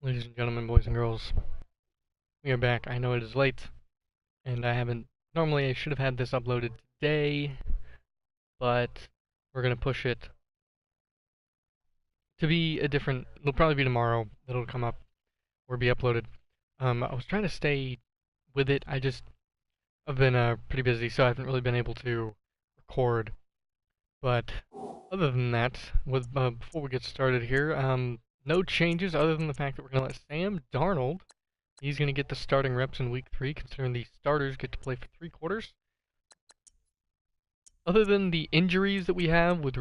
Ladies and gentlemen, boys and girls, we are back. I know it is late, and I haven't. Normally, I should have had this uploaded today, but we're gonna push it to be a different. It'll probably be tomorrow. It'll come up or be uploaded. I was trying to stay with it. I've been pretty busy, so I haven't really been able to record. But other than that, before we get started here, no changes other than the fact that we're gonna let Sam Darnold. He's going to get the starting reps in week 3, considering the starters get to play for 3 quarters. Other than the injuries that we have, with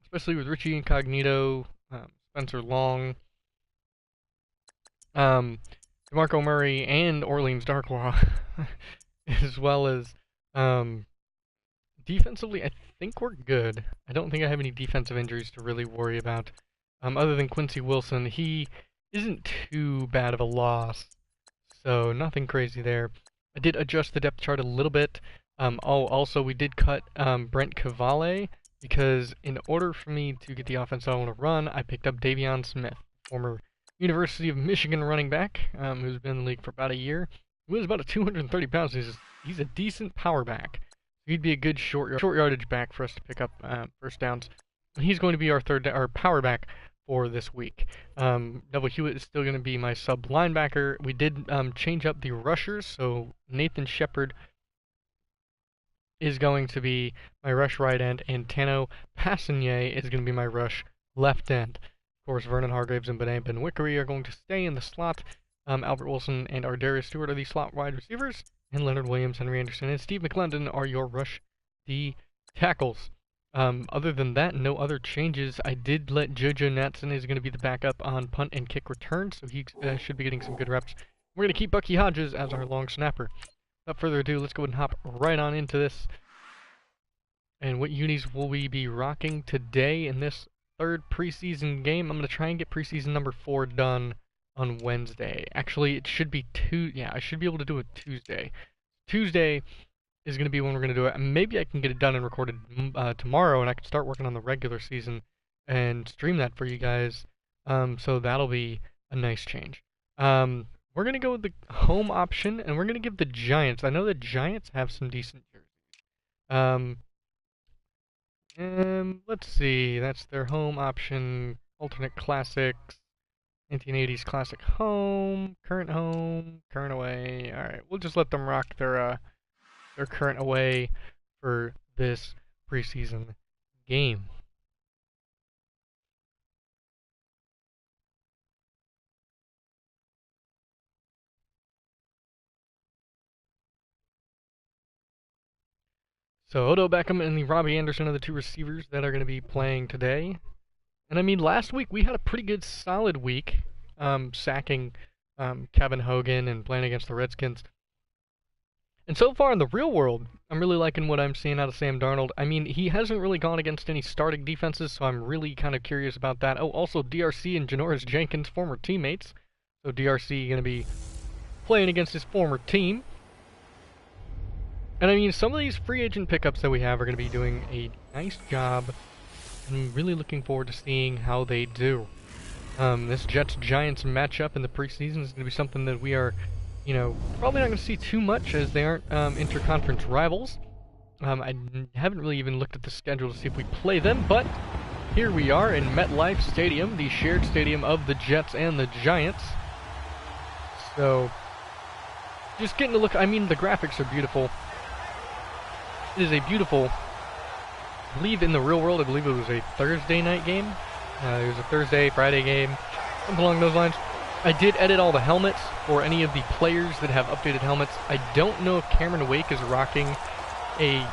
especially with Richie Incognito, Spencer Long, DeMarco Murray, and Orleans Darkwa, as well as defensively, I think we're good. I don't think I have any defensive injuries to really worry about. Other than Quincy Wilson, he isn't too bad of a loss, so nothing crazy there. I did adjust the depth chart a little bit. Also, we did cut Brent Cavale, because in order for me to get the offense I want to run, I picked up Davion Smith, former University of Michigan running back, who's been in the league for about a year. He weighs about 230 pounds. He's a decent power back. He'd be a good short yardage back for us to pick up first downs. He's going to be our power back for this week. Double Hewitt is still going to be my sub linebacker. We did change up the rushers, so Nathan Shepard is going to be my rush right end, and Tano Passanier is going to be my rush left end. Of course, Vernon Hargraves and Benet Benwickery are going to stay in the slot. Albert Wilson and Ardarius Stewart are the slot wide receivers, and Leonard Williams, Henry Anderson, and Steve McClendon are your rush D tackles. Other than that, no other changes. I did let JoJo Natson is going to be the backup on punt and kick return, so he should be getting some good reps. We're going to keep Bucky Hodges as our long snapper. Without further ado, let's go ahead and hop right on into this. And what unis will we be rocking today in this third preseason game? I'm going to try and get preseason number 4 done on Wednesday. Actually, it should be I should be able to do it Tuesday. Tuesday is going to be when we're going to do it. Maybe I can get it done and recorded tomorrow, and I can start working on the regular season and stream that for you guys. So that'll be a nice change. We're going to go with the home option, and we're going to give the Giants. I know the Giants have some decent jerseys. Let's see. That's their home option. Alternate classics. 1980s classic home. Current away. Alright, we'll just let them rock their current away for this preseason game. So Odo Beckham and the Robbie Anderson are the 2 receivers that are going to be playing today. And I mean, last week we had a pretty good solid week, sacking Kevin Hogan and playing against the Redskins. And so far in the real world, I'm really liking what I'm seeing out of Sam Darnold. I mean, he hasn't really gone against any starting defenses, so I'm really kind of curious about that. Oh, also DRC and Janoris Jenkins, former teammates. So DRC going to be playing against his former team. And I mean, some of these free agent pickups that we have are going to be doing a nice job. I'm really looking forward to seeing how they do. This Jets-Giants matchup in the preseason is going to be something that we are, probably not going to see too much, as they aren't interconference rivals. I haven't really even looked at the schedule to see if we play them, but here we are in MetLife Stadium, the shared stadium of the Jets and the Giants. So, just getting to look, I mean, the graphics are beautiful. It is a beautiful, I believe in the real world, I believe it was a Thursday night game. It was a Thursday, Friday game, something along those lines. I did edit all the helmets for any of the players that have updated helmets. I don't know if Cameron Wake is rocking a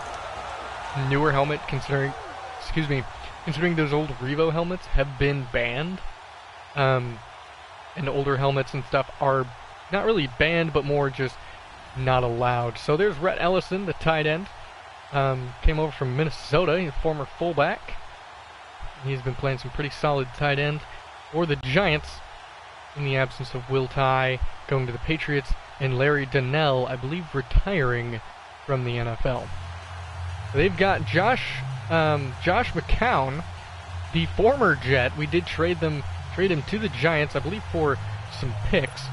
newer helmet, considering those old Revo helmets have been banned. And older helmets and stuff are not really banned, but more just not allowed. So there's Rhett Ellison, the tight end. Came over from Minnesota, a former fullback. He's been playing some pretty solid tight end for the Giants in the absence of Will Tye going to the Patriots, and Larry Donnell, I believe, retiring from the NFL. They've got Josh McCown, the former Jet. We did trade them trade him to the Giants, I believe, for some picks.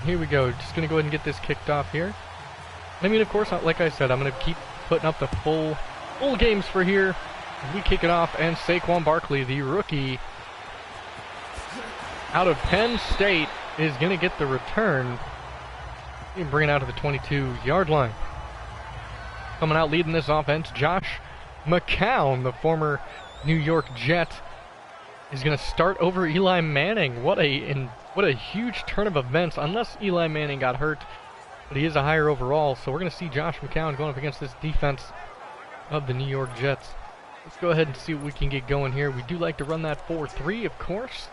Here we go. Just going to go ahead and get this kicked off here. I mean, of course, like I said, I'm going to keep putting up the full games for here. We kick it off, and Saquon Barkley, the rookie out of Penn State, is going to get the return. You can bring it out to the 22-yard line. Coming out leading this offense, Josh McCown, the former New York Jet, is going to start over Eli Manning. What a huge turn of events, unless Eli Manning got hurt, but he is a higher overall. So we're going to see Josh McCown going up against this defense of the New York Jets. Let's go ahead and see what we can get going here. We do like to run that 4-3, of course.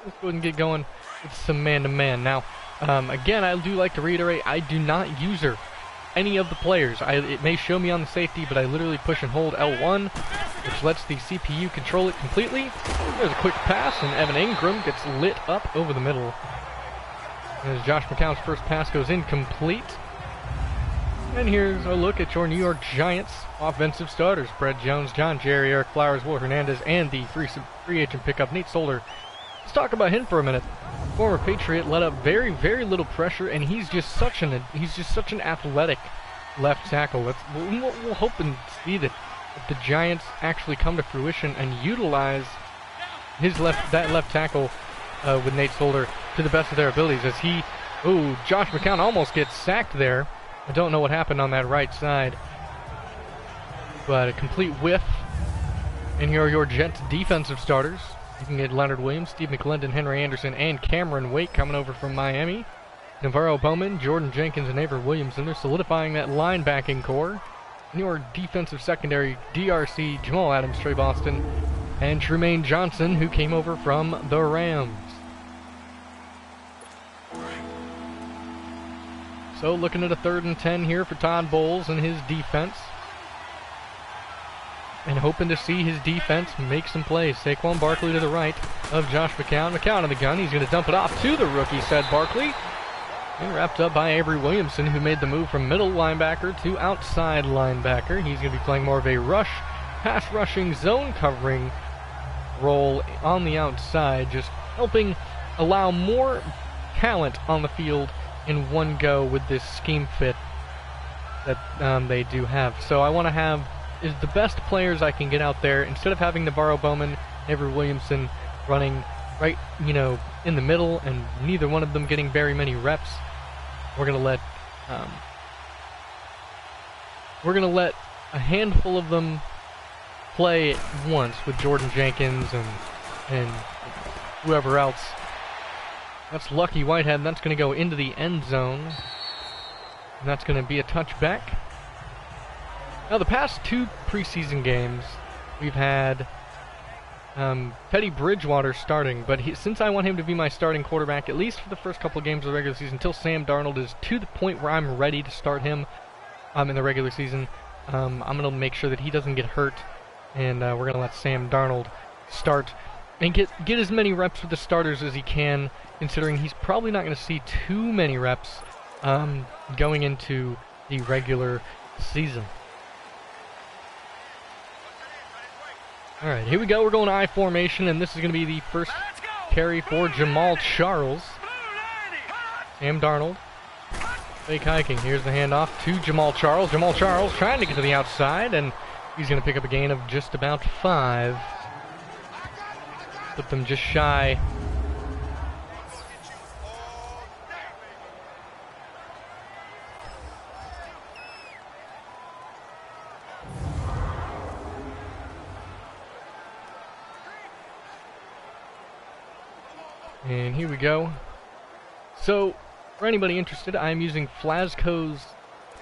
Let's go ahead and get going with some man-to-man. Now, again, I do like to reiterate, I do not user any of the players. It may show me on the safety, but I literally push and hold L1, which lets the CPU control it completely. There's a quick pass, and Evan Ingram gets lit up over the middle. As Josh McCown's first pass goes incomplete. And here's a look at your New York Giants offensive starters. Brett Jones, John Jerry, Eric Flowers, Will Hernandez, and the free agent pickup, Nate Solder. Let's talk about him for a minute. Former Patriot, let up very, very little pressure, and he's just such an athletic left tackle. We'll hope and see that the Giants actually come to fruition and utilize that left tackle with Nate Solder to the best of their abilities. As Josh McCown almost gets sacked there. I don't know what happened on that right side, but a complete whiff. And here are your Jets defensive starters. You can get Leonard Williams, Steve McClendon, Henry Anderson, and Cameron Wake coming over from Miami. Navarro Bowman, Jordan Jenkins, and Avery Williamson. They're solidifying that linebacking core. And your defensive secondary, DRC, Jamal Adams, Trey Boston, and Trumaine Johnson, who came over from the Rams. So looking at a 3rd and 10 here for Todd Bowles and his defense. And hoping to see his defense make some plays. Saquon Barkley to the right of Josh McCown. McCown in the gun. He's going to dump it off to the rookie, said Barkley. And wrapped up by Avery Williamson, who made the move from middle linebacker to outside linebacker. He's going to be playing more of a pass rushing, zone covering role on the outside. Just helping allow more talent on the field in one go with this scheme fit that they do have. So I want to have the best players I can get out there, instead of having Navarro Bowman, Avery Williamson running right, in the middle, and neither one of them getting very many reps. We're gonna let a handful of them play at once with Jordan Jenkins and whoever else. That's Lucky Whitehead, and that's going to go into the end zone. And that's going to be a touchback. Now, the past 2 preseason games, we've had Teddy Bridgewater starting, but since I want him to be my starting quarterback, at least for the first couple of games of the regular season, until Sam Darnold is to the point where I'm ready to start him in the regular season, I'm going to make sure that he doesn't get hurt, and we're going to let Sam Darnold start and get as many reps with the starters as he can, considering he's probably not going to see too many reps going into the regular season. Alright, here we go. We're going to I formation, and this is going to be the first carry for Jamal Charles. Sam Darnold. Fake hiking. Here's the handoff to Jamal Charles. Jamal Charles trying to get to the outside, and he's going to pick up a gain of just about 5. Put them just shy. And here we go. So, for anybody interested, I'm using Flasco's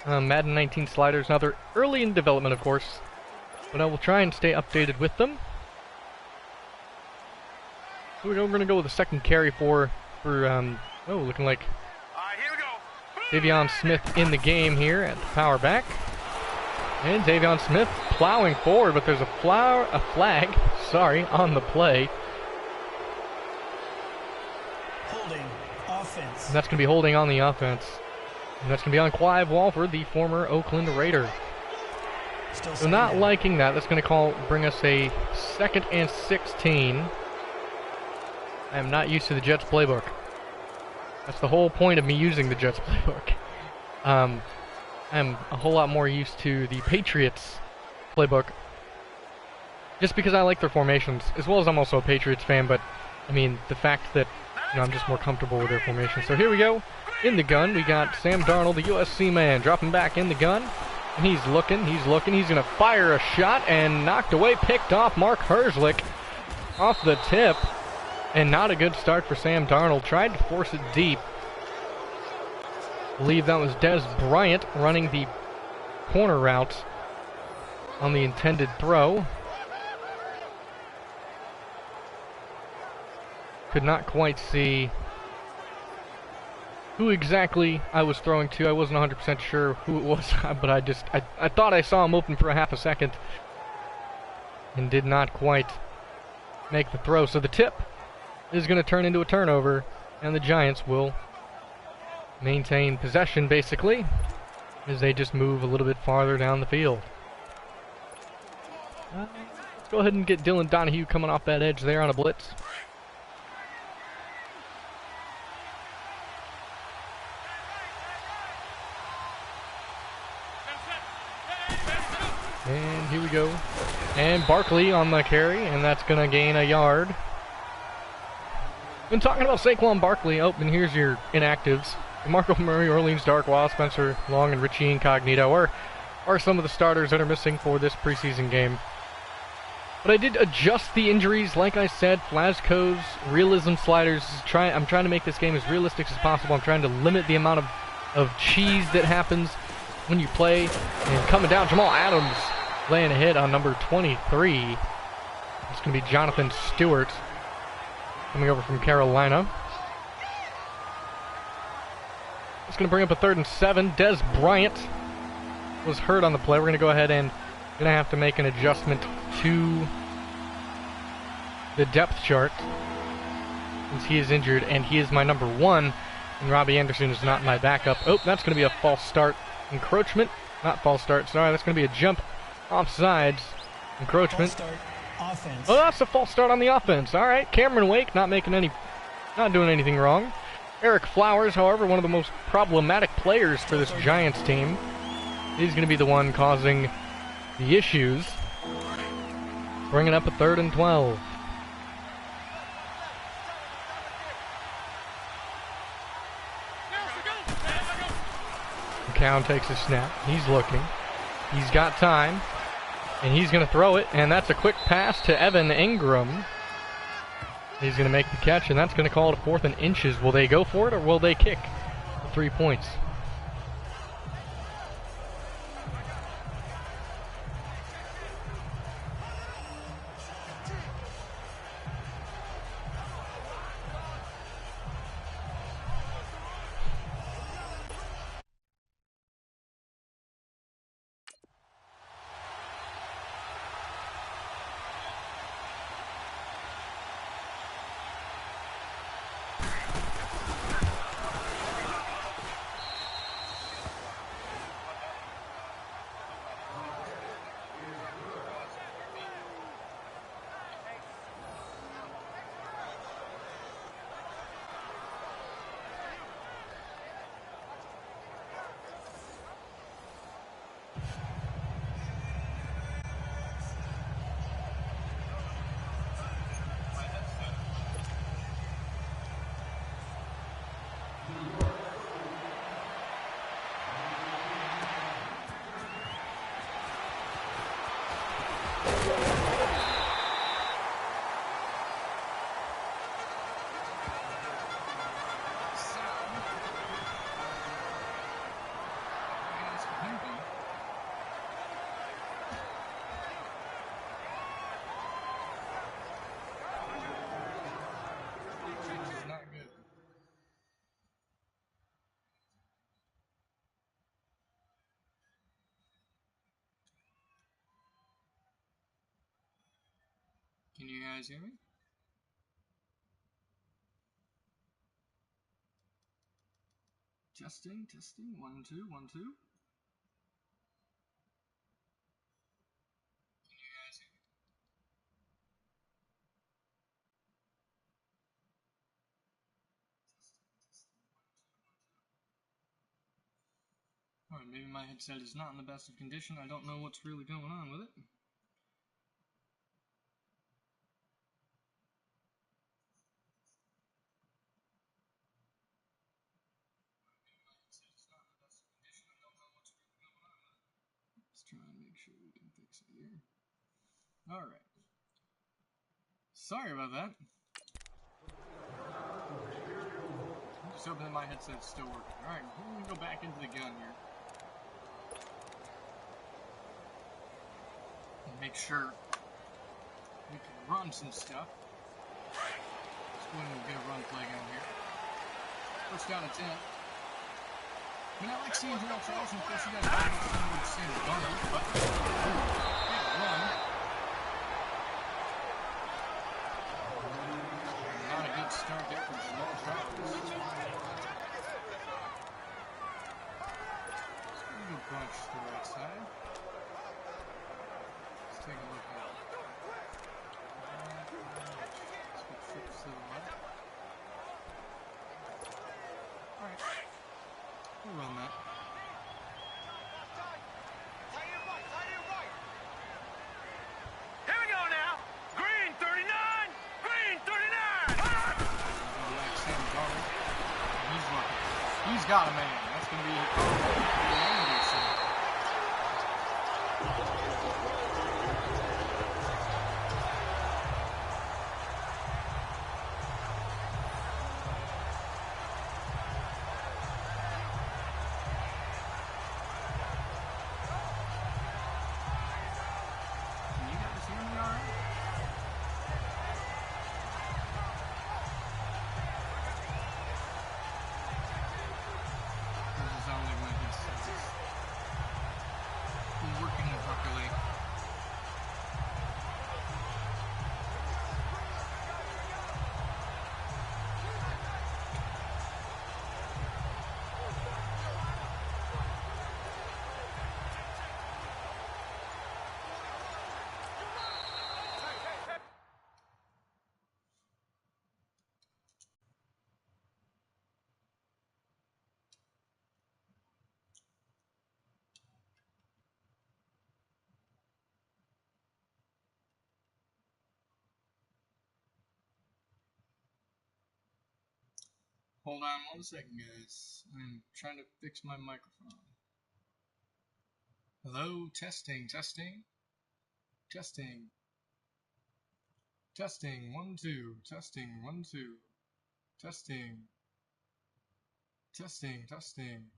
Madden 19 sliders. Now, they're early in development, of course, but I will try and stay updated with them. So we're going to go with the second carry for looking like Davion Smith in the game here at the power back. And Davion Smith plowing forward, but there's a flag on the play. And that's going to be holding on the offense. And that's going to be on Clive Walford, the former Oakland Raider. So not liking that. That's going to bring us a 2nd and 16. I am not used to the Jets playbook. That's the whole point of me using the Jets playbook. I'm a whole lot more used to the Patriots playbook, just because I like their formations, as well as I'm also a Patriots fan, but, I mean, the fact that, I'm just more comfortable with their formation. So here we go. In the gun, we got Sam Darnold, the USC man, dropping back in the gun. And he's looking. He's going to fire a shot, and knocked away, picked off Mark Herzlich off the tip. And not a good start for Sam Darnold. Tried to force it deep. I believe that was Des Bryant running the corner route on the intended throw. Could not quite see who exactly I was throwing to. I wasn't 100% sure who it was, but I thought I saw him open for a half a second and did not quite make the throw. So the tip is going to turn into a turnover, and the Giants will maintain possession, basically, as they just move a little bit farther down the field. Let's go ahead and get Dylan Donahue coming off that edge there on a blitz. And here we go. And Barkley on the carry, and that's going to gain a yard. Been talking about Saquon Barkley. Oh, and here's your inactives. Marco Murray, Orleans Darkwa, Spencer Long, and Richie Incognito are some of the starters that are missing for this preseason game. But I did adjust the injuries, like I said. Flazco's realism sliders. I'm trying to make this game as realistic as possible. I'm trying to limit the amount of cheese that happens when you play. And coming down, Jamal Adams laying a hit on number 23. It's going to be Jonathan Stewart coming over from Carolina. It's going to bring up a 3rd and 7. Des Bryant was hurt on the play. We're going to go ahead and going to have to make an adjustment to the depth chart since he is injured, and he is my number 1, and Robbie Anderson is not my backup. Oh, that's going to be a false start. Encroachment. Not false start, sorry. That's going to be a jump offsides. Encroachment. False start. Offense. Oh, that's a false start on the offense. All right, Cameron Wake not doing anything wrong. Eric Flowers, however, one of the most problematic players for this Giants team. He's going to be the one causing the issues. Bringing up a 3rd and 12. McCown takes a snap. He's looking. He's got time. And he's going to throw it, and that's a quick pass to Evan Ingram. He's going to make the catch, and that's going to call it a 4th and inches. Will they go for it, or will they kick the 3 points? Can you guys hear me? Testing, 1, 2, 1, 2. Can you guys hear me? Alright, maybe my headset is not in the best of condition. I don't know what's really going on with it. Let's try and make sure we can fix it here. Alright. Sorry about that. I'm just hoping that my headset's still working. Alright, we're gonna go back into the gun here. And make sure we can run some stuff. Let's go ahead and get a run play going here. First down and 10. I mean, I like seeing drill trails, and of course you guys probably don't know what Sam Darnold, but yeah, run. Not a good start there for Jamal Charles. Let's go to bunch to the right side. Let's take a look at it. Let's go trips to the left. Alright. We'll run that. Here we go now. Green 39. Green 39. Sam Darnold. He's looking. He's got a man. That's going to be working properly. Hold on 1 second, guys. I'm trying to fix my microphone. Hello, testing, testing, testing, testing, 1 2, testing, 1 2, testing, testing, testing.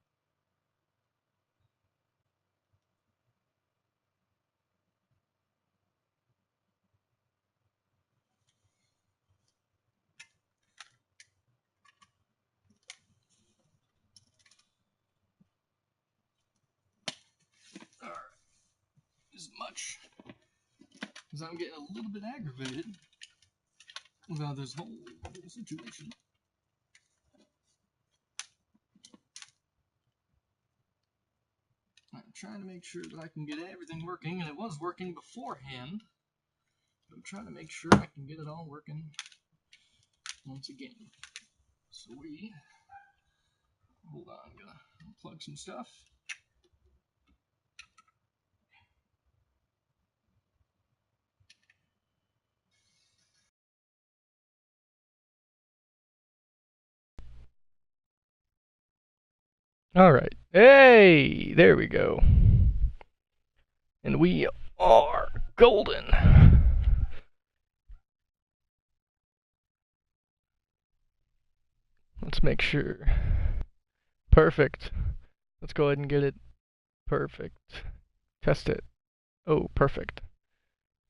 Alright. As much as I'm getting a little bit aggravated about this whole situation. I'm trying to make sure that I can get everything working, and it was working beforehand. I'm trying to make sure I can get it all working once again. So hold on, I'm gonna unplug some stuff. Alright. Hey! There we go. And we are golden. Let's make sure. Perfect. Let's go ahead and get it. Perfect. Test it. Oh, perfect.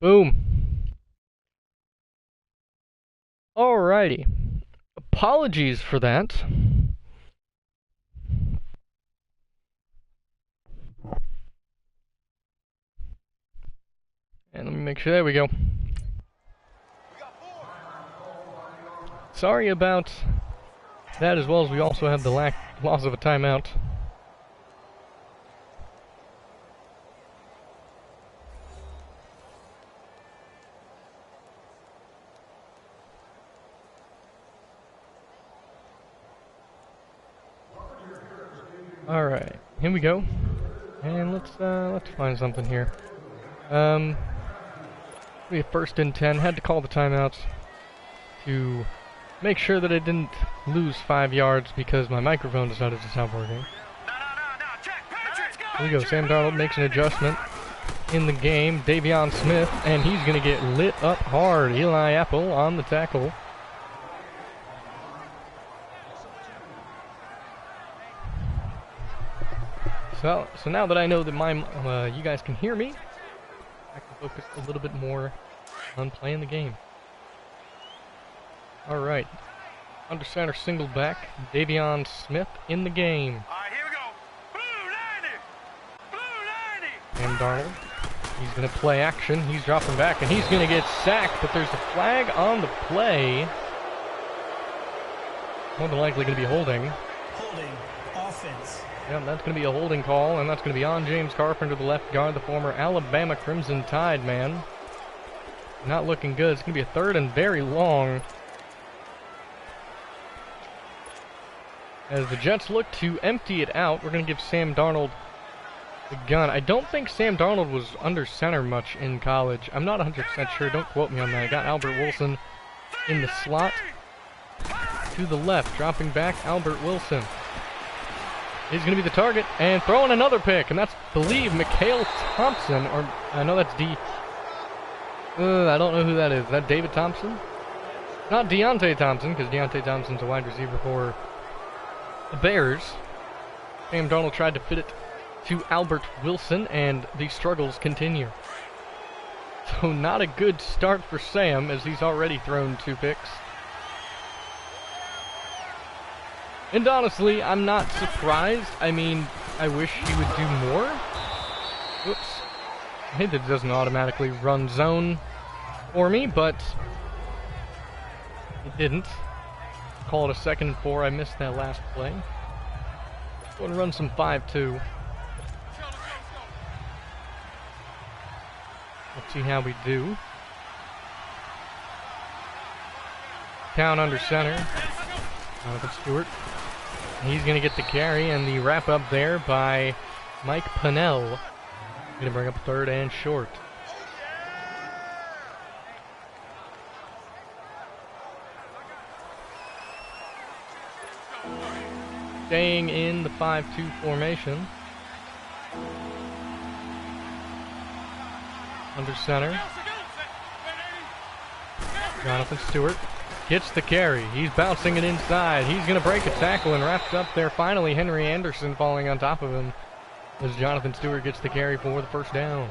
Boom. Alrighty. Apologies for that. And let me make sure. There we go. Sorry about that, as well as we also have the loss of a timeout. Alright. here we go. And let's find something here. We have 1st and 10. Had to call the timeouts to make sure that I didn't lose 5 yards because my microphone decided to stop working. Here we go. Sam Darnold makes an adjustment in the game. Davion Smith, and he's going to get lit up hard. Eli Apple on the tackle. So now that I know that you guys can hear me, I can focus a little bit more on playing the game. Alright. Under center single back, Davion Smith in the game. Alright, here we go. Blue 90! Blue 90! And Darnold, he's going to play action. He's dropping back, and he's going to get sacked, but there's a flag on the play. More than likely going to be holding. Holding. Offense. Yeah, that's going to be a holding call, and that's going to be on James Carpenter, the left guard, the former Alabama Crimson Tide man. Not looking good. It's going to be a 3rd and very long. As the Jets look to empty it out, we're going to give Sam Darnold the gun. I don't think Sam Darnold was under center much in college. I'm not 100% sure. Don't quote me on that. I got Albert Wilson in the slot to the left. Dropping back, Albert Wilson. He's going to be the target and throwing another pick, and that's, I believe, Mikhail Thompson, or I know that's I don't know who that is. Is that David Thompson? Not Deontay Thompson, because Deontay Thompson's a wide receiver for the Bears. Sam Darnold tried to fit it to Albert Wilson, and the struggles continue. So not a good start for Sam, as he's already thrown 2 picks. And honestly, I'm not surprised. I mean, I wish he would do more. Whoops. I hate that it doesn't automatically run zone for me, but it didn't. Call it a 2nd and 4. I missed that last play. Go and run some 5-2. Let's see how we do. Down under center. Jonathan Stewart. He's going to get the carry, and the wrap up there by Mike Pennell. Going to bring up 3rd and short. Staying in the 5-2 formation. Under center. Jonathan Stewart gets the carry. He's bouncing it inside. He's going to break a tackle and wraps up there. Finally, Henry Anderson falling on top of him as Jonathan Stewart gets the carry for the 1st down.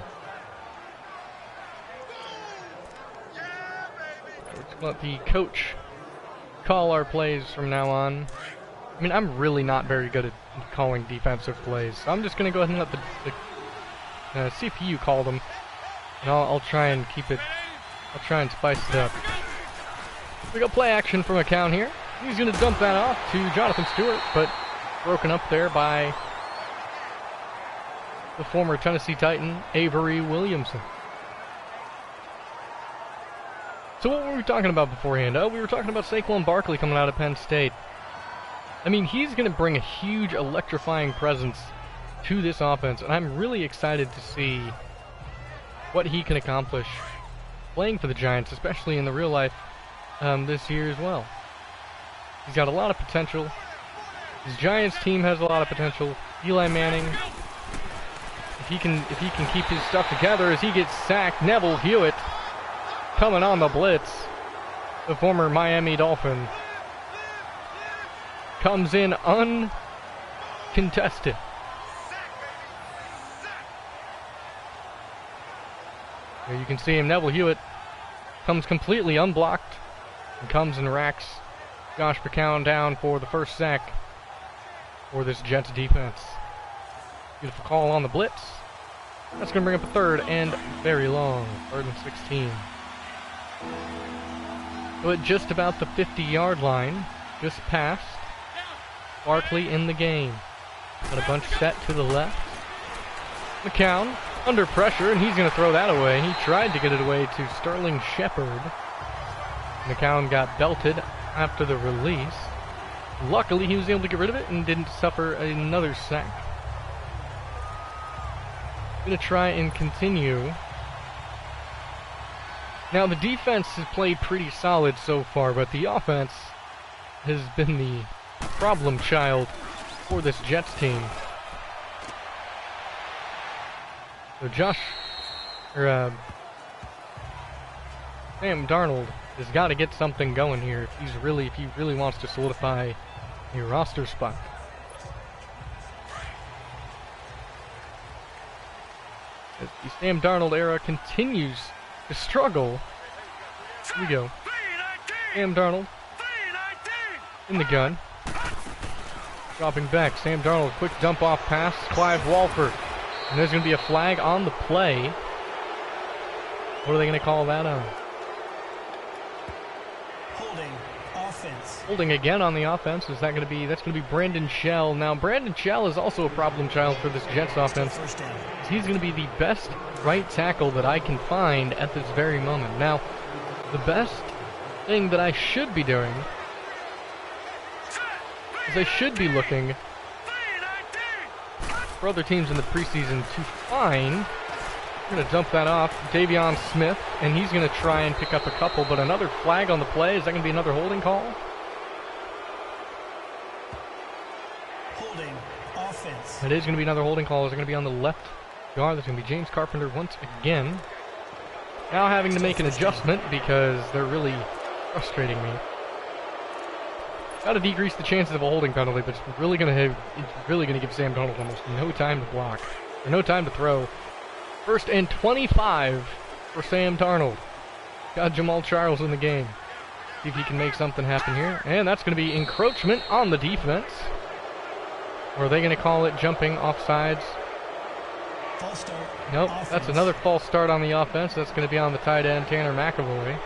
Let's let the coach call our plays from now on. I mean, I'm really not very good at calling defensive plays, so I'm just going to go ahead and let the CPU call them, and I'll try and keep it, I'll try and spice it up. We got play action from McCown here. He's going to dump that off to Jonathan Stewart, but broken up there by the former Tennessee Titan, Avery Williamson. So what were we talking about beforehand? Oh, we were talking about Saquon Barkley coming out of Penn State. I mean, he's going to bring a huge electrifying presence to this offense, and I'm really excited to see what he can accomplish playing for the Giants, especially in the real life this year as well. He's got a lot of potential. His Giants team has a lot of potential. Eli Manning, if he can keep his stuff together as he gets sacked. Neville Hewitt coming on the blitz. The former Miami Dolphin comes in uncontested. Here you can see him. Neville Hewitt comes completely unblocked and comes and racks Josh McCown down for the 1st sack for this Jets defense. Beautiful call on the blitz. That's going to bring up a 3rd and very long. 3rd and 16. So at just about the 50-yard line, just past, Barkley in the game. Got a bunch set to the left. McCown under pressure, and he's going to throw that away. He tried to get it away to Sterling Shepard. McCown got belted after the release. Luckily, he was able to get rid of it and didn't suffer another sack. Gonna try and continue. Now the defense has played pretty solid so far, but the offense has been the problem child for this Jets team. So Sam Darnold has got to get something going here if he really wants to solidify a roster spot. As the Sam Darnold era continues to struggle. Here we go. Sam Darnold in the gun. Dropping back. Sam Darnold, quick dump off pass. Clive Walford. And there's going to be a flag on the play. What are they going to call that on? Holding. Offense. Holding again on the offense. That's going to be Brandon Shell. Now Brandon Shell is also a problem child for this Jets offense. First down. He's going to be the best right tackle that I can find at this very moment. Now, the best thing that I should be doing is I should be looking for other teams in the preseason to find. I'm going to dump that off. Davion Smith, and he's going to try and pick up a couple, but another flag on the play. Is that going to be another holding call? Holding. Offense. It is going to be another holding call. Is it going to be on the left guard? There's going to be James Carpenter once again. Now having to make an adjustment because they're really frustrating me. Got to decrease the chances of a holding penalty, but it's really going to give Sam Darnold almost no time to block, or no time to throw. 1st and 25 for Sam Darnold. Got Jamal Charles in the game. See if he can make something happen here. And that's going to be encroachment on the defense. Or are they going to call it jumping offsides? False start. Nope, Offense. that's another false start on the offense. That's going to be on the tight end, Tanner McAvoy.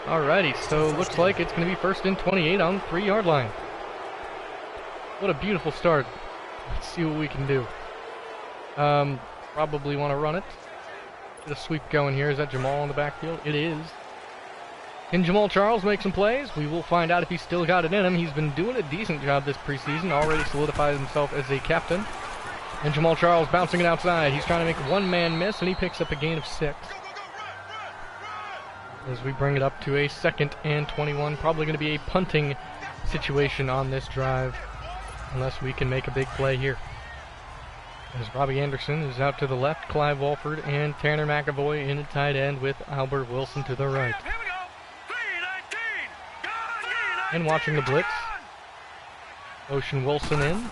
Alrighty, so it looks like it's going to be 1st and 28 on the 3-yard line. What a beautiful start. Let's see what we can do. Probably want to run it. Get a sweep going here. Is that Jamal in the backfield? It is. Can Jamal Charles make some plays? We will find out if he's still got it in him. He's been doing a decent job this preseason. Already solidified himself as a captain. And Jamal Charles bouncing it outside. He's trying to make a one-man miss, and he picks up a gain of 6. As we bring it up to a 2nd and 21. Probably going to be a punting situation on this drive. Unless we can make a big play here. As Robbie Anderson is out to the left, Clive Walford and Tanner McAvoy in at tight end with Albert Wilson to the right. Here we go. 3-19. And watching the blitz. Ocean Wilson in.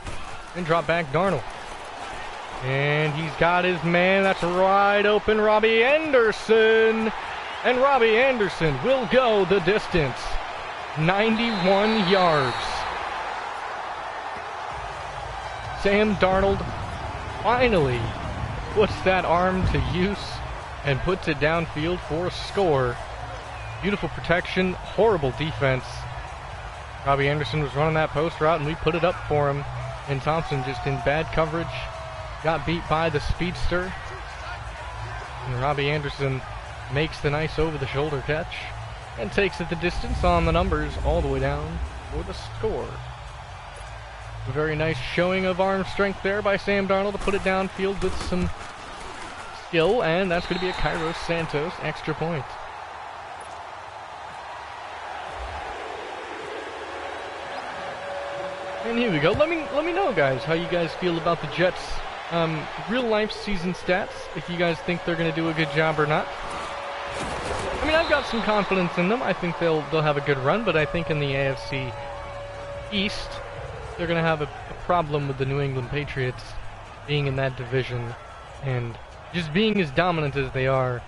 And drop back Darnold. And he's got his man. That's wide open Robbie Anderson. And Robbie Anderson will go the distance. 91 yards. Sam Darnold finally puts that arm to use and puts it downfield for a score. Beautiful protection, horrible defense. Robbie Anderson was running that post route and we put it up for him. And Thompson just in bad coverage. Got beat by the speedster. And Robbie Anderson makes the nice over-the-shoulder catch. And takes it the distance on the numbers all the way down for the score. A very nice showing of arm strength there by Sam Darnold to put it downfield with some skill, and that's going to be a Kairos Santos extra point. And here we go. Let me know, guys, how you guys feel about the Jets' real-life season stats. If you guys think they're going to do a good job or not. I mean, I've got some confidence in them. I think they'll have a good run, but I think in the AFC East, they're going to have a problem with the New England Patriots being in that division and just being as dominant as they are,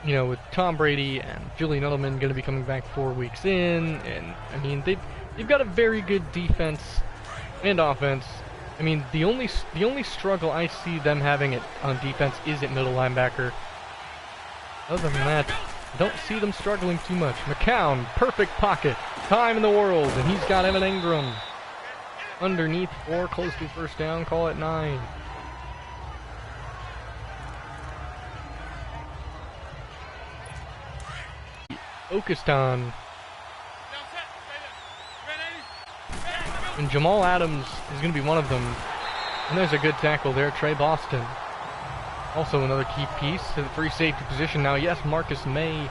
you know, with Tom Brady and Julian Edelman going to be coming back 4 weeks in. And, I mean, they've got a very good defense and offense. I mean, the only struggle I see them having on defense is at middle linebacker. Other than that, I don't see them struggling too much. McCown, perfect pocket, time in the world, and he's got Evan Ingram underneath 4, close to first down, call it 9. Focused on. And Jamal Adams is going to be one of them. And there's a good tackle there, Trey Boston. Also another key piece to the free safety position. Now, yes, Marcus May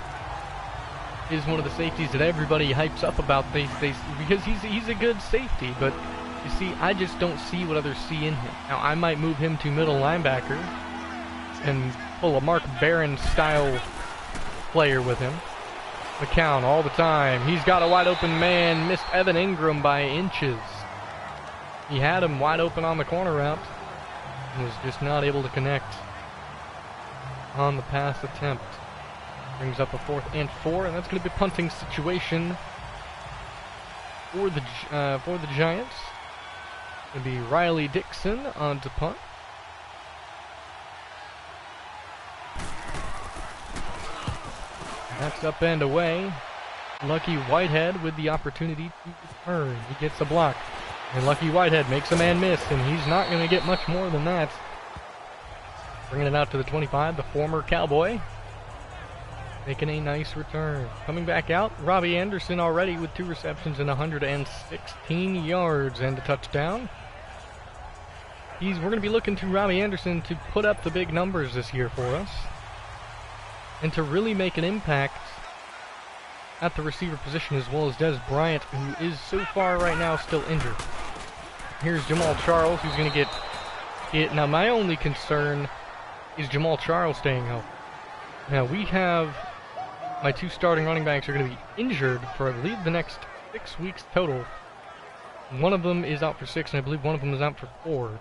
is one of the safeties that everybody hypes up about because he's a good safety, but you see, I just don't see what others see in him. Now, I might move him to middle linebacker and pull a Mark Barron style player with him. McCown all the time. He's got a wide open man, missed Evan Ingram by inches. He had him wide open on the corner route and was just not able to connect on the pass attempt. Brings up a 4th and 4, and that's going to be a punting situation for the Giants. It's going to be Riley Dixon on to punt. That's up and away. Lucky Whitehead with the opportunity to return. He gets a block. And Lucky Whitehead makes a man miss, and he's not going to get much more than that. Bringing it out to the 25, the former Cowboy. Making a nice return. Coming back out, Robbie Anderson already with 2 receptions and 116 yards and a touchdown. We're going to be looking to Robbie Anderson to put up the big numbers this year for us and to really make an impact at the receiver position, as well as Des Bryant, who is so far right now still injured. Here's Jamal Charles, who's going to get it. Now, my only concern is Jamal Charles staying healthy. Now, we have my 2 starting running backs are going to be injured for, I believe, the next 6 weeks total. One of them is out for 6, and I believe one of them is out for 4.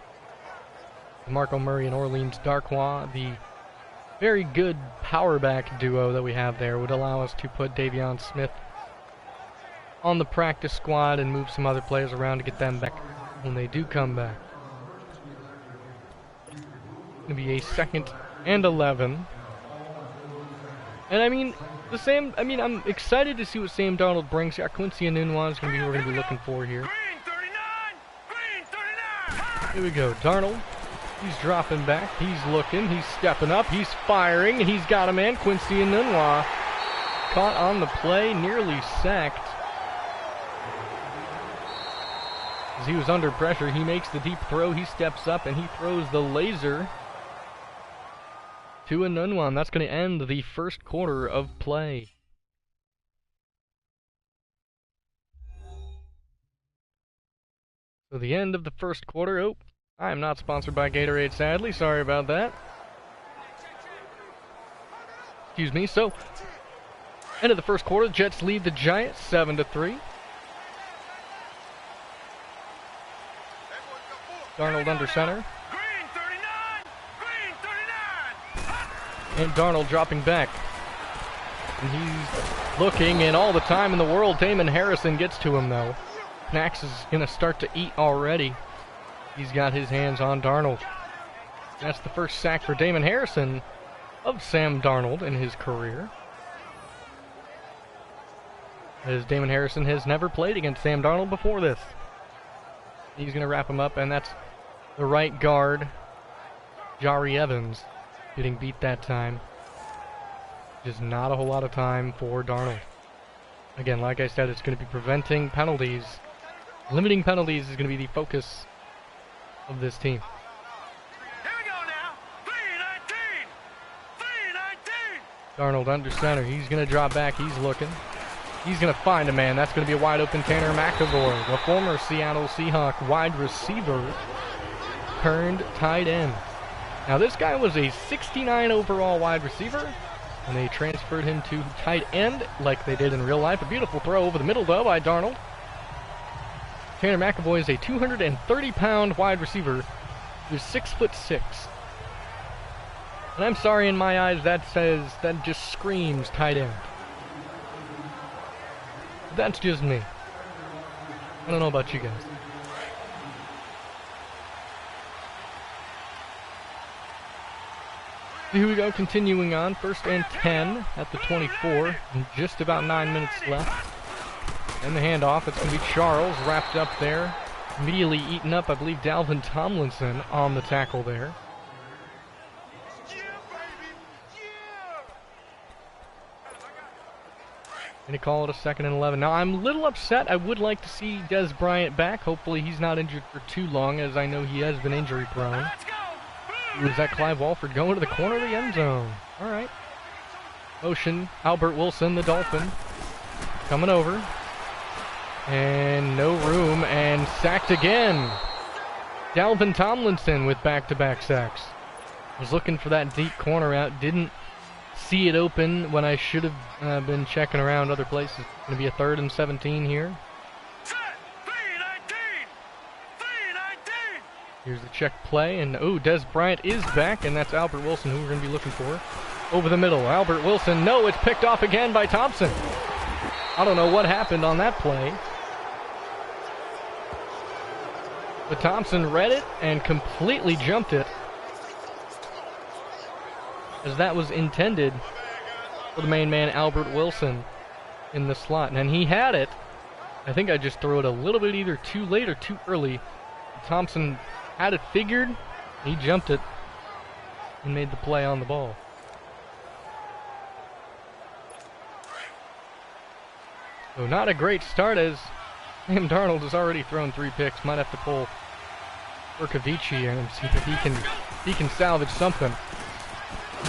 Marco Murray and Orleans Darkwa, the very good power back duo that we have there, would allow us to put Davion Smith on the practice squad and move some other players around to get them back when they do come back. It's going to be a 2nd and 11. And I'm excited to see what Sam Darnold brings. Quincy Enunwa is going to be who we're going to be looking for here. Here we go, Darnold. He's dropping back, he's looking, he's stepping up, he's firing, he's got a man, Quincy Enunwa. Caught on the play, nearly sacked. As he was under pressure, he makes the deep throw, he steps up, and he throws the laser to Enunwa, and that's going to end the first quarter of play. So the end of the first quarter. Oh, I am not sponsored by Gatorade, sadly. Sorry about that. Excuse me. So, end of the first quarter. Jets lead the Giants 7-3. Darnold under center. And Darnold dropping back. And he's looking, and all the time in the world, Damon Harrison gets to him, though. Max is going to start to eat already. He's got his hands on Darnold. That's the first sack for Damon Harrison of Sam Darnold in his career. As Damon Harrison has never played against Sam Darnold before this. He's going to wrap him up, and that's the right guard, Jari Evans, getting beat that time. Just not a whole lot of time for Darnold. Again, like I said, it's going to be preventing penalties. Limiting penalties is going to be the focus of this team. Here we go now. 3-19. 3-19. Darnold under center. He's going to drop back. He's looking. He's going to find a man. That's going to be a wide open Tanner McEvoy, the former Seattle Seahawk wide receiver turned tight end. Now, this guy was a 69 overall wide receiver, and they transferred him to tight end like they did in real life. A beautiful throw over the middle, though, by Darnold. Tanner McEvoy is a 230-pound wide receiver who's 6'6". And I'm sorry, in my eyes, that just screams tight end. That's just me. I don't know about you guys. Here we go, continuing on. 1st and 10 at the 24. And just about 9 minutes left. And the handoff, it's going to be Charles wrapped up there. Immediately eaten up, I believe, Dalvin Tomlinson on the tackle there. Gonna call it a 2nd and 11. Now, I'm a little upset. I would like to see Des Bryant back. Hopefully he's not injured for too long, as I know he has been injury prone. Let's go. Was that Clive Walford going to the corner of the end zone? All right. Motion, Albert Wilson, the Dolphin, coming over. And no room, and sacked again. Dalvin Tomlinson with back-to-back sacks. Was looking for that deep corner out, didn't see it open when I should have been checking around other places. Going to be a 3rd and 17 here. Set. 319. 319. Here's the check play, and Des Bryant is back, and that's Albert Wilson, who we're going to be looking for. Over the middle, Albert Wilson. No, it's picked off again by Thompson. I don't know what happened on that play. But Thompson read it and completely jumped it, as that was intended for the main man, Albert Wilson, in the slot. And he had it. I think I just threw it a little bit either too late or too early. Thompson had it figured. He jumped it and made the play on the ball. So not a great start, as Sam Darnold has already thrown 3 picks. Might have to pull Urkavici and see if he can salvage something.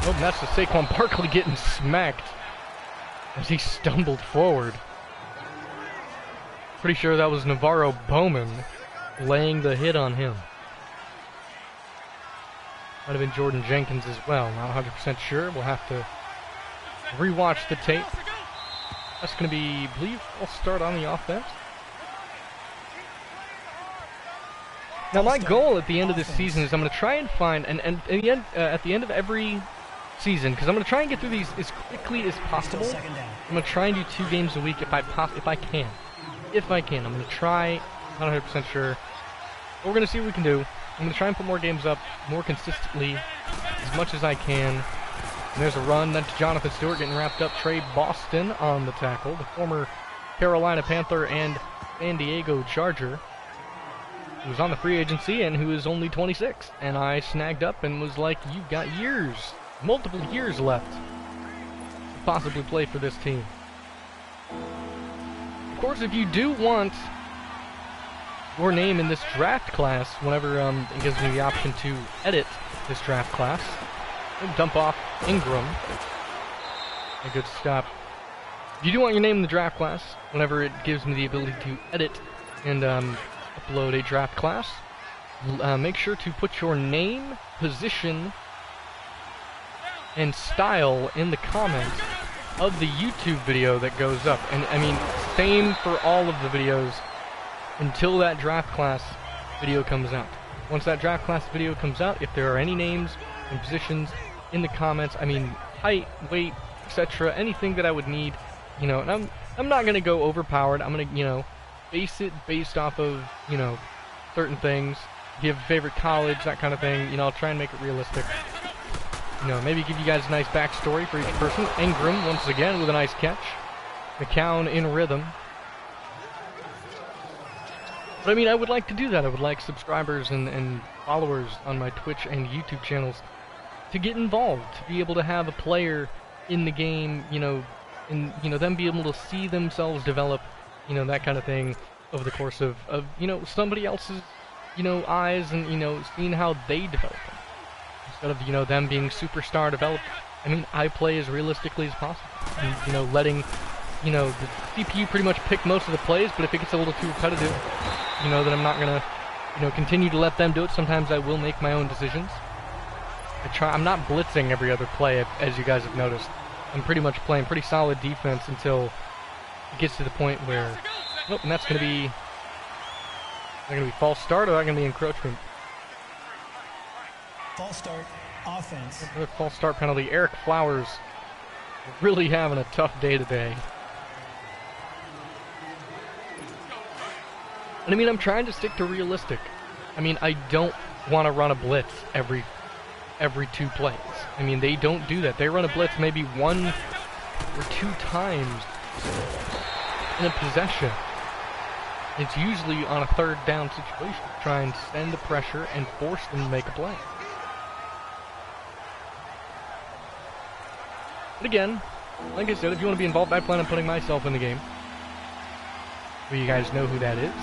Oh, and that's the Saquon Barkley getting smacked as he stumbled forward. Pretty sure that was Navarro Bowman laying the hit on him. Might have been Jordan Jenkins as well. Not 100% sure. We'll have to rewatch the tape. That's going to be, I believe, I'll start on the offense. Now, my goal at the end of this season is I'm going to try and find, and at the end of every season, because I'm going to try and get through these as quickly as possible. I'm going to try and do 2 games a week if I can. If I can. I'm going to try, not 100% sure. But we're going to see what we can do. I'm going to try and put more games up more consistently, as much as I can. And there's a run. That's Jonathan Stewart getting wrapped up. Trey Boston on the tackle, the former Carolina Panther and San Diego Charger, who was on the free agency and who is only 26. And I snagged up and was like, you've got years, multiple years left to possibly play for this team. Of course, if you do want your name in this draft class, whenever it gives me the option to edit this draft class, I'll dump off Ingram. A good stop. If you do want your name in the draft class, whenever it gives me the ability to edit and upload a draft class, make sure to put your name, position, and style in the comments of the YouTube video that goes up. And I mean, same for all of the videos until that draft class video comes out. Once that draft class video comes out, if there are any names and positions in the comments, I mean, height, weight, etc., anything that I would need, you know, and I'm not going to go overpowered. I'm going to, you know, base it based off of, you know, certain things. If you have a favorite college, that kind of thing, you know, I'll try and make it realistic. You know, maybe give you guys a nice backstory for each person. Ingram, once again, with a nice catch. McCown in rhythm. But I mean, I would like to do that. I would like subscribers and followers on my Twitch and YouTube channels to get involved, to be able to have a player in the game, you know, and, you know, them be able to see themselves develop, you know, that kind of thing over the course of you know, somebody else's, you know, eyes, and, you know, seeing how they develop. Instead of, you know, them being superstar developed. I mean, I play as realistically as possible. And, you know, letting, you know, the CPU pretty much pick most of the plays, but if it gets a little too repetitive, you know, then I'm not gonna, you know, continue to let them do it. Sometimes I will make my own decisions. I'm not blitzing every other play, as you guys have noticed. I'm pretty much playing pretty solid defense until it gets to the point where, nope, and that's gonna be false start, or that's gonna be encroachment. False start, offense. Another false start penalty. Eric Flowers really having a tough day today. And I mean, I'm trying to stick to realistic. I mean, I don't want to run a blitz every 2 plays. I mean, they don't do that. They run a blitz maybe 1 or 2 times in a possession. It's usually on a 3rd down situation. Try and send the pressure and force them to make a play. But again, Like I said, if you want to be involved, I plan on putting myself in the game. Well, you guys know who that is.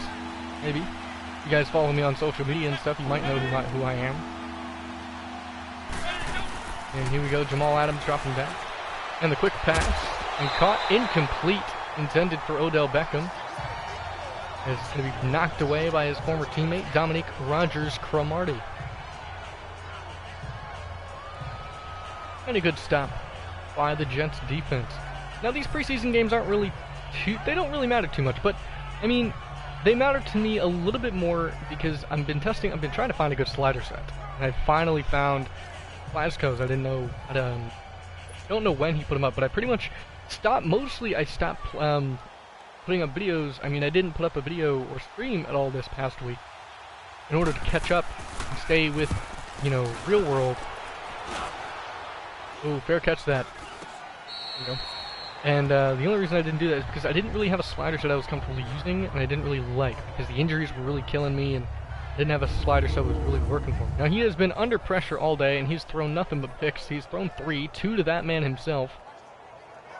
Maybe. If you guys follow me on social media and stuff, you might know who I am. And here we go, Jamal Adams dropping back. And the quick pass. And caught incomplete. Intended for Odell Beckham. It's going to be knocked away by his former teammate, Dominique Rodgers-Cromartie. And a good stop by the Jets defense. Now these preseason games aren't really they don't really matter too much, but I mean, they matter to me a little bit more because I've been trying to find a good slider set. And I finally found Glasgow's. I didn't know, don't know when he put them up, but I pretty much stopped putting up videos. I mean, I didn't put up a video or stream at all this past week in order to catch up and stay with, you know, real world. Oh, fair catch that. There you go. And the only reason I didn't do that is because I didn't really have a slider set I was comfortable using, and I didn't really like, because the injuries were really killing me, and I didn't have a slider set that was really working for me. Now, he has been under pressure all day, and he's thrown nothing but picks. He's thrown 3, 2 to that man himself,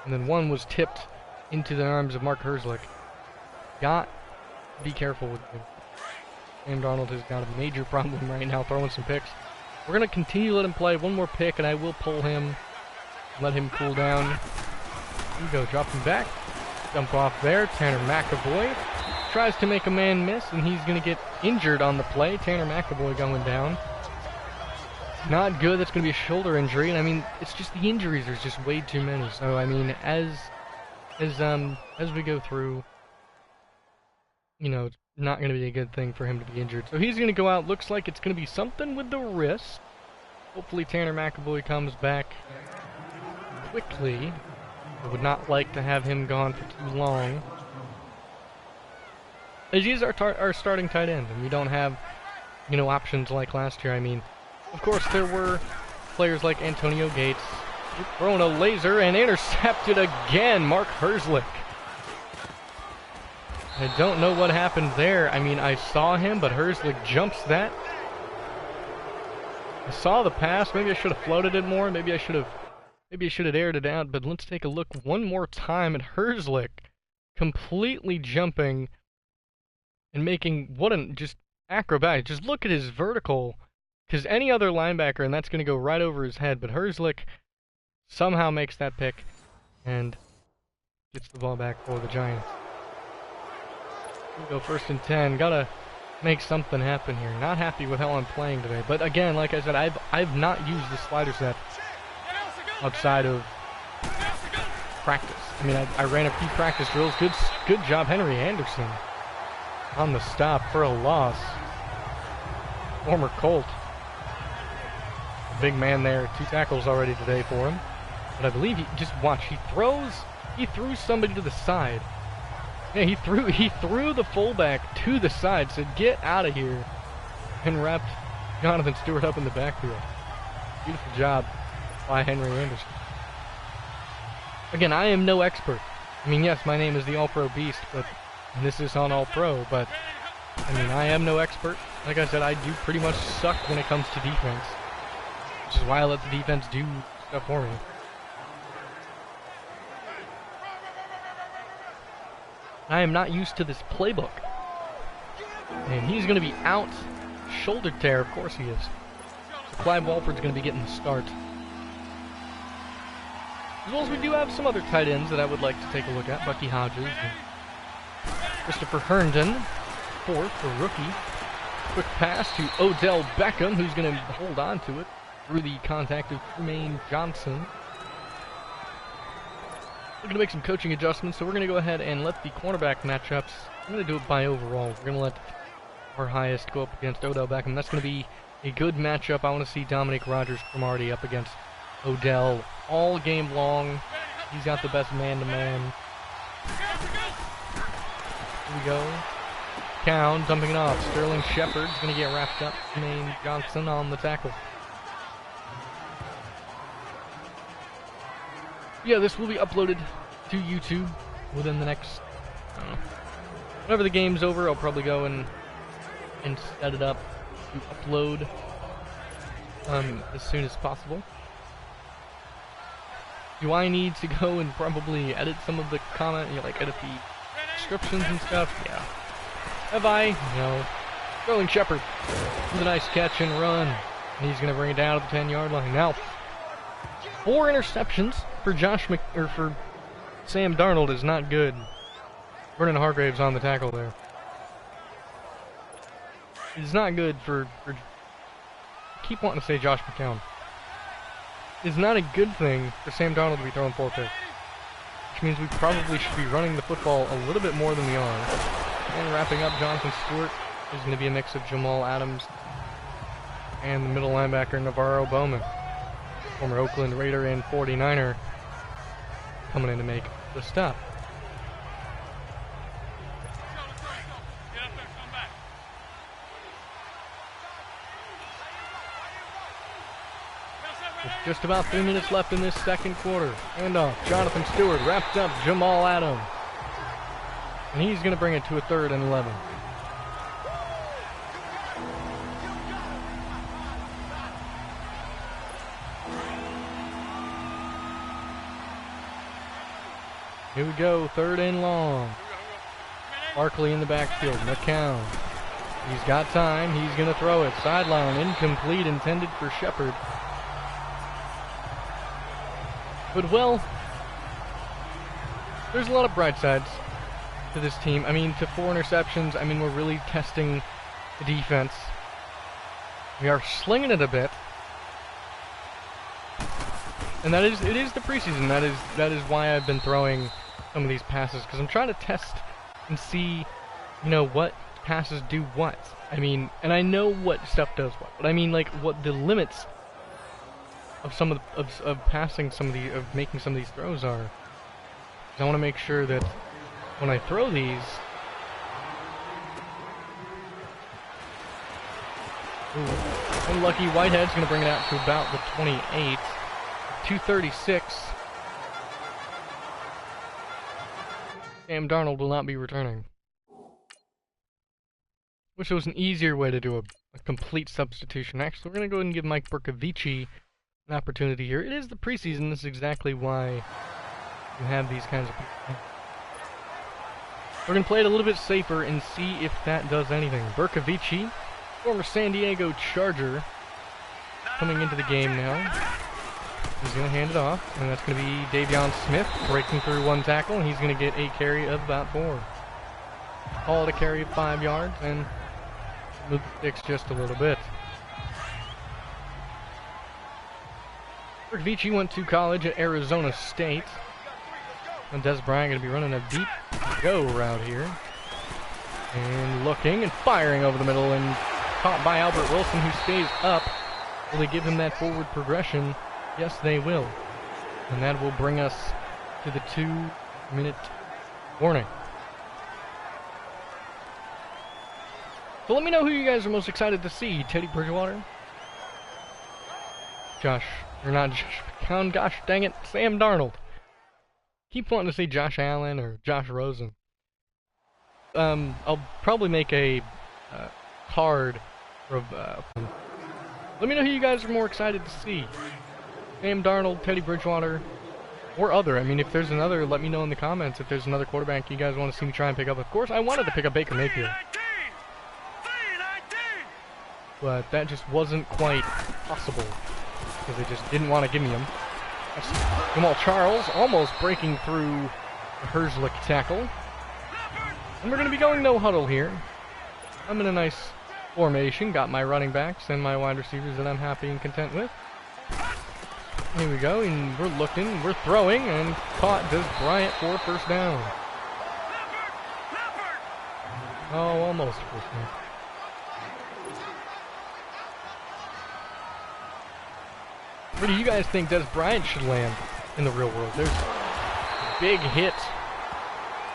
and then 1 was tipped into the arms of Mark Herzlich. Got to be careful with him. Sam Darnold has got a major problem right now throwing some picks. We're going to continue to let him play. 1 more pick, and I will pull him, let him cool down. Here we go, drop him back. Dump off there. Tanner McAvoy tries to make a man miss, and he's going to get injured on the play. Tanner McAvoy going down. Not good. That's going to be a shoulder injury, and I mean, it's just the injuries. There's just way too many. So I mean, as we go through, you know, it's not going to be a good thing for him to be injured. So he's going to go out. Looks like it's going to be something with the wrist. Hopefully Tanner McAvoy comes back quickly. I would not like to have him gone for too long. As he's our starting tight end, and we don't have, you know, options like last year. I mean, of course there were players like Antonio Gates throwing a laser and intercepted again. Mark Herzlich. I don't know what happened there. I mean, I saw him, but Herzlich jumps that. I saw the pass. Maybe I should have floated it more. Maybe I should have aired it out. But let's take a look one more time at Herzlich completely jumping and making just acrobatic. Just look at his vertical. Because any other linebacker, and that's going to go right over his head. But Herzlich somehow makes that pick and gets the ball back for the Giants. We'll go 1st and 10. Gotta make something happen here. Not happy with how I'm playing today. But again, like I said, I've not used the slider set outside of practice. I mean, I ran a few practice drills. Good job, Henry Anderson, on the stop for a loss. Former Colt. Big man there. 2 tackles already today for him. But I believe just watch. He threw somebody to the side. Yeah, he threw the fullback to the side, said, "Get out of here," and wrapped Jonathan Stewart up in the backfield. Beautiful job by Henry Anderson. Again, I am no expert. I mean, yes, my name is the All-Pro Beast, but this is on All-Pro, but I mean, I am no expert. Like I said, I do pretty much suck when it comes to defense, which is why I let the defense do stuff for me. I am not used to this playbook. And he's going to be out. Shoulder tear, of course he is. So Clyde Walford's going to be getting the start. As well as we do have some other tight ends that I would like to take a look at. Bucky Hodges and Christopher Herndon, 4th, a rookie. Quick pass to Odell Beckham, who's going to hold on to it through the contact of Tremaine Johnson. We're going to make some coaching adjustments, so we're going to go ahead and let the cornerback matchups, I'm going to do it by overall. We're going to let our highest go up against Odell Beckham. That's going to be a good matchup. I want to see Dominique Rodgers-Cromartie up against Odell all game long. He's got the best man-to-man. Here we go. Cowan dumping it off. Sterling Shepard's going to get wrapped up. Tremaine Johnson on the tackle. Yeah, this will be uploaded to YouTube within the next, I don't know, whenever the game's over. I'll probably go and set it up to upload as soon as possible. Do I need to go and probably edit some of the like edit the descriptions and stuff? Yeah. Have I? No. Sterling Shepard with a nice catch and run. And he's going to bring it down to the 10-yard line. Now, 4 interceptions for for Sam Darnold is not good. Vernon Hargraves on the tackle there. It's not good for I keep wanting to say Josh McCown. It's not a good thing for Sam Darnold to be throwing 4 picks. Which means we probably should be running the football a little bit more than we are. And wrapping up, Jonathan Stewart is going to be a mix of Jamal Adams and the middle linebacker Navarro Bowman. Former Oakland Raider and 49er coming in to make the stop. With just about 3 minutes left in this second quarter. And Jonathan Stewart wrapped up Jamal Adams. And he's going to bring it to a 3rd and 11. Here we go, 3rd and long. Barkley in the backfield, McCown. He's got time, he's going to throw it. Sideline, incomplete, intended for Shepard. But, well, there's a lot of bright sides to this team. I mean, to 4 interceptions, I mean, we're really testing the defense. We are slinging it a bit. And it is the preseason. That is why I've been throwing some of these passes, because I'm trying to test and see, what passes do what. I mean, and I know what stuff does what, but I mean, like, what the limits of some of making some of these throws are. 'Cause I want to make sure that when I throw these, unlucky Whitehead's going to bring it out to about the 28. 2:36. Sam Darnold will not be returning. Wish it was an easier way to do a complete substitution. Actually, we're going to go ahead and give Mike Bercovici an opportunity here. It is the preseason. This is exactly why you have these kinds of people. We're going to play it a little bit safer and see if that does anything. Bercovici, former San Diego Charger, coming into the game now. He's going to hand it off, and that's going to be Davion Smith breaking through 1 tackle, and he's going to get a carry of about 4. Call it a carry of 5 yards, and move the sticks just a little bit. Bercovici went to college at Arizona State. And Des Bryant going to be running a deep go route here. And looking and firing over the middle, and caught by Albert Wilson, who stays up. Will they give him that forward progression? Yes, they will. And that will bring us to the 2-minute warning. So let me know who you guys are most excited to see. Teddy Bridgewater? Not Josh McCown, gosh dang it, Sam Darnold. Keep wanting to say Josh Allen or Josh Rosen. I'll probably make a card of, let me know who you guys are more excited to see. Sam Darnold, Teddy Bridgewater, or other. I mean, if there's another, let me know in the comments if there's another quarterback you guys want to see me try and pick up. Of course, I wanted to pick up Baker Mayfield, but that just wasn't quite possible because they just didn't want to give me him. That's Jamal Charles almost breaking through the Herzlich tackle. And we're going to be going no huddle here. I'm in a nice formation. Got my running backs and my wide receivers that I'm happy and content with. Here we go, and we're looking, we're throwing, and caught Des Bryant for a 1st down. Oh, almost a 1st down. Where do you guys think Des Bryant should land in the real world? There's a big hit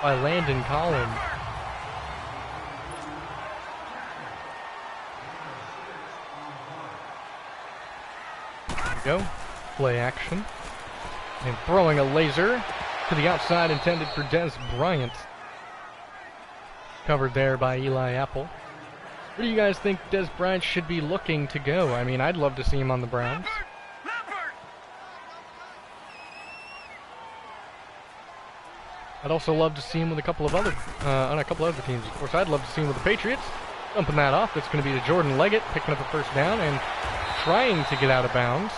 by Landon Collins. There we go. Play action. And throwing a laser to the outside intended for Des Bryant. Covered there by Eli Apple. Where do you guys think Des Bryant should be looking to go? I mean, I'd love to see him on the Browns. I'd also love to see him with a couple of other teams. Of course, I'd love to see him with the Patriots. Dumping that off. That's going to be to Jordan Leggett, picking up a first down and trying to get out of bounds.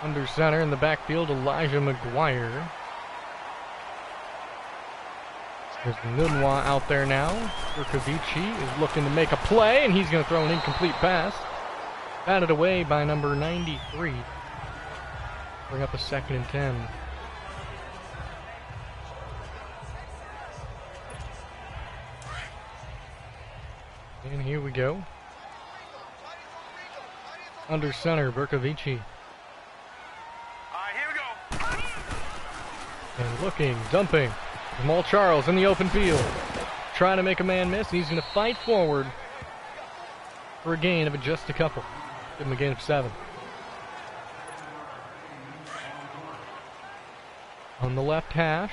Under center in the backfield, Elijah McGuire. There's Nunwa out there now. Urkavici is looking to make a play, and he's going to throw an incomplete pass. Batted away by number 93. Bring up a 2nd and 10. And here we go. Under center, Burkovici. Here we go. And looking, dumping. Jamal Charles in the open field. Trying to make a man miss. He's going to fight forward for a gain of just a couple. Give him a gain of 7. On the left hash.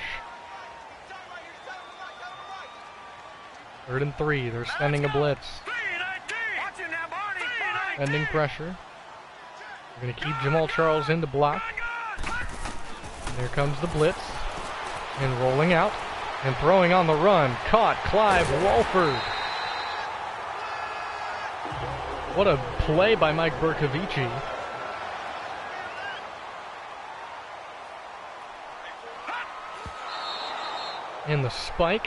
3rd and 3. They're sending a blitz. Sending pressure. They're going to keep Jamal Charles in to block. And there comes the blitz. And rolling out. And throwing on the run. Caught Clive Walford. What a play by Mike Burkovici. And the spike